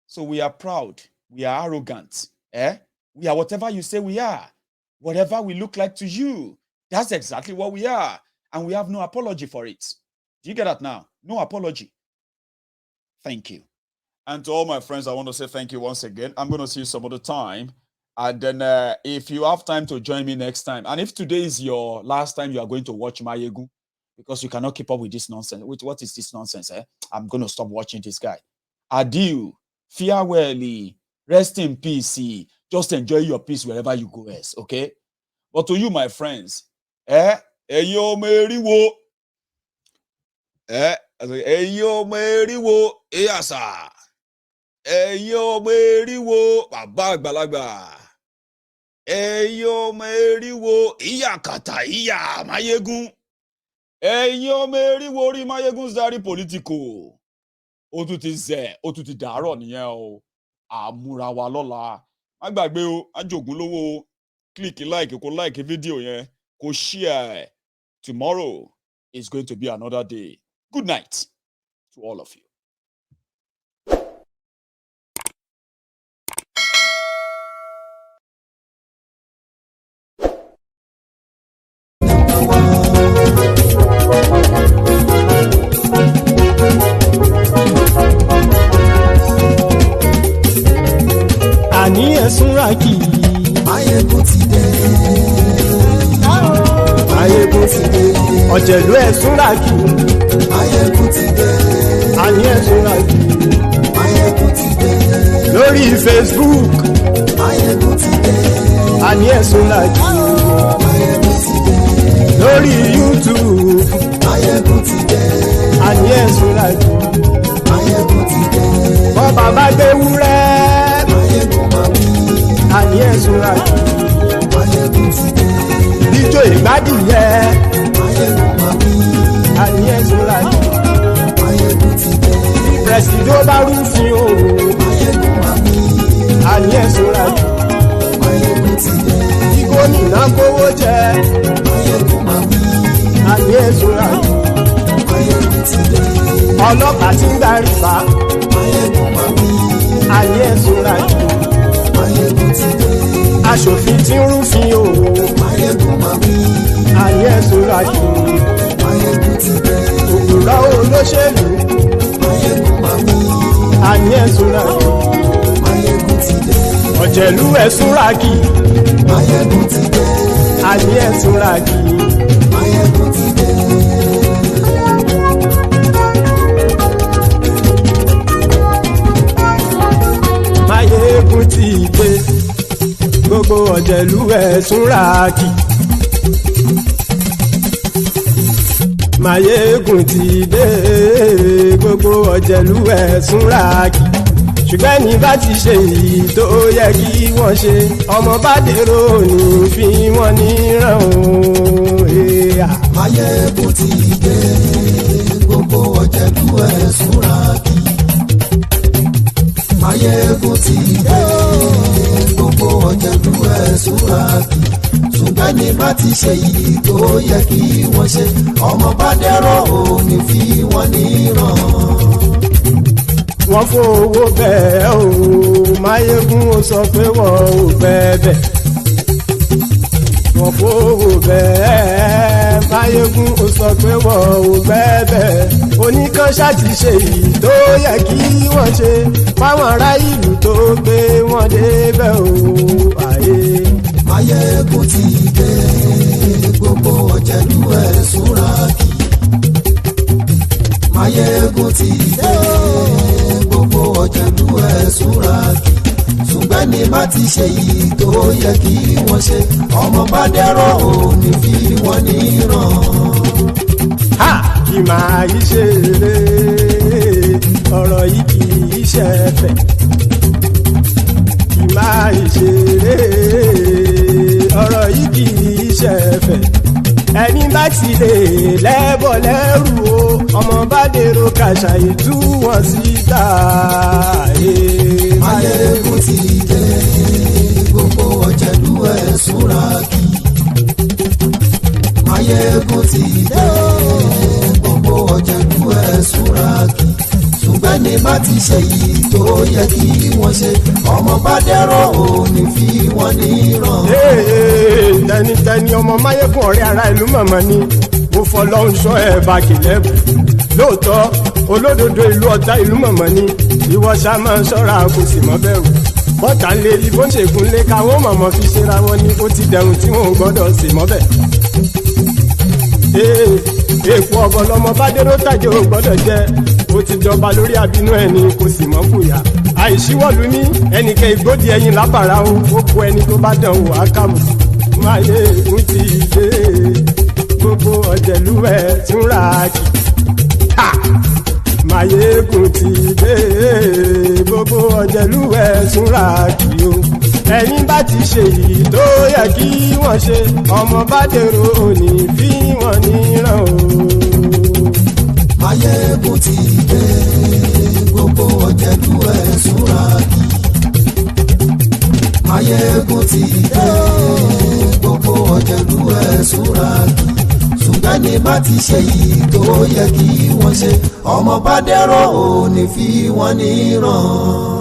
So we are proud. We are arrogant. We are whatever you say we are. Whatever we look like to you. That's exactly what we are. And we have no apology for it. Do you get that now? No apology. Thank you. And to all my friends, I want to say thank you once again. I'm going to see you some other time. And then if you have time to join me next time, and if today is your last time you are going to watch Mayegun, because you cannot keep up with this nonsense. What is this nonsense? I'm going to stop watching this guy. Adieu, farewell, rest in peace. Just enjoy your peace wherever you go, okay? But to you, my friends, eyo meriwo, eyo meriwo, eyasa, eyo meriwo, baba agbalagba, eyo meriwo, iyakata, iya Mayegun. Ẹ̀yin ọmọ eriwo orí Mayegun Zari political. Ó tún ti zẹ̀, ó tún ti dàárọ̀ nìyẹn o. Àmúra wa lọ́la. Má gbàgbé o, ajogun lówó o. Click like, kó like video yẹn, kó share. Tomorrow is going to be another day. Good night to all of you. Àní ẹ̀sùnra kì í. Mayegun ti dé. Mayegun ti dé. Ọ̀jẹ̀lú ẹ̀sùnra kì í. Mayegun ti dé. Àní ẹ̀sùnra kì í. Mayegun ti dé. Lórí Facebook. Mayegun ti dé. Àní ẹ̀sùnra kì í. Mayegun ti dé. Lórí YouTube. Mayegun ti dé. Àní ẹ̀sùnra kì í. Mayegun ti dé. Bọ́ba bá gbé wúrẹ́. Àní ẹ̀sùn ra jù. Mayegun ti dé. Bíjó ìgbádùn yẹ. Mayegun máa wí. Àní ẹ̀sùn ra jù. Mayegun ti dé. Pẹ̀sìdó bá rúfin o. Mayegun máa wí. Àní ẹ̀sùn ra jù. Mayegun ti dé. Bí gómìnà kówó jẹ. Mayegun máa wí. Àní ẹ̀sùn ra jù. Mayegun ti dé. Ọlọ́pàá ti ń darí bá. Mayegun máa wí. Àní ẹ̀sùn ra jù. Mayegun ti dé. Aṣòfin tí ń rúfin o. Mayegun máa wí. Àní ẹ̀sùn ra jù. Mayegun ti dé. Òpùrọ́ olóṣèlú. Mayegun máa wí. Àní ẹ̀sùn ra jù. Mayegun ti dé. Ọ̀jẹ̀lú ẹ̀sùn ra kì. Mayegun ti dé. Àní ẹ̀sùn ra kì. Mayegun ti dé. Mayegun ti dé. Gbogbo ọ̀jẹ̀lú ẹ̀sùn ra kì. Mayegun ti dé. Gbogbo ọ̀jẹ̀lú ẹ̀sùn ra kì. Ṣùgbọ́n ní bá ti ṣe èyí tó yẹ kí wọ́n ṣe, ọmọ bá dèrò ní fi wọ́n níran o. Mayegun ti dé. Gbogbo ọ̀jẹ̀lú ẹ̀sùn ra kì. Mayegun ti dé. Gbogbo ọ̀jẹ̀lú ẹ̀sùn ra kì. Ṣùgbọ́n ní bá ti ṣe yìí tó yẹ kí wọ́n ṣe, ọmọ bá dẹ́rọ̀ ò ní fi wọ́n níran. Wọ́n fowó bẹ́ẹ̀ o, Mayegun ó sọ pé wọ́n ò bẹ́ẹ̀. Wọ́n fowó bẹ́ẹ̀, Mayegun ó sọ pé wọ́n ò bẹ́ẹ̀. Oníkan ṣáàtì ṣe èyí tó yẹ kí wọ́n ṣe fáwọn ará ìlú tó gbé wọn débẹ̀ o. Mayegun ti dé. Gbogbo ọ̀jẹ̀lú ẹ̀sùn ra kì. Mayegun ti dé. Gbogbo ọ̀jẹ̀lú ẹ̀sùn ra kì. Ṣùgbọ́n ní má ti ṣe yìí tó yẹ kí wọ́n ṣe, ọmọ bá dẹ́rọ̀ ò ní fi wọ́n níran. Kì máa yí ṣe eré, ọ̀rọ̀ yìí kì í ṣe ẹ̀fẹ̀. Kì máa yí ṣe eré, ọ̀rọ̀ yìí kì í ṣe ẹ̀fẹ̀. Ẹni bá ti lè lẹ́bọ̀ lẹ́rù o, ọmọ bá dèrò kàṣàyè tú wọn síta. Mayegun ti dé. Gbogbo ọ̀jẹ̀lú ẹ̀sùn ra kì. Mayegun ti dé. Gbogbo ọ̀jẹ̀lú ẹ̀sùn ra kì. Ṣùgbọ́n ní má ti ṣe yìí tó yẹ kí wọ́n ṣe, ọmọ bá dẹ́rọ̀ ò ní fi wọ́n níran. Tẹnitẹni ọmọ Mayegun ọ̀rẹ́ ara ìlú mọ̀mọ́ ni mo fọlọ́run sọ ẹ̀ bá kìlẹ́bù. Lóòótọ́ olódodo ìlú ọ̀tá ìlú mọ̀mọ́ ni ìwọ ṣá máa ń ṣọ́ra kò sì mọ́ bẹ̀rù. bọ́tà ń lè rí bó ń ṣègùn lé káwọn mọ̀mọ́ fi ṣera wọn ni ó ti dẹrùn tí wọn ò gbọ́dọ̀ sè mọ́bẹ̀. èèpo ọ̀bọ lọmọ bá dérò tàjẹ́ ò gbọ́dọ̀ jẹ́ ó ti jọba lórí àbínú ẹni kò sì mọ́ fòyà. àìsíwọ́lu ní ẹnìkẹ́ ìgbódì ẹyin lábàrá o ó kó ẹni tó bá dán wò á kàmù. máyé ègún ti dé gbogbo ọ̀jẹ̀lúwẹ̀ tún ra kì. Máyégún ti dé gbogbo ọ̀jẹ̀lúwẹ̀ súnra kì o. ẹ̀yin bá ti ṣe èyí tó yẹ kí wọ́n ṣe ọmọ bá dèrò òní fi wọ́n níran o. Máyégún ti dé gbogbo ọ̀jẹ̀lúwẹ̀ súnra kì. Máyégún ti dé gbogbo ọ̀jẹ̀lúwẹ̀ súnra kì. ṣùgbọ́n ní bá ti ṣe yìí tó yẹ kí wọ́n ṣe ọmọ bá dẹ́rọ̀ ò ní fi wọ́n níran.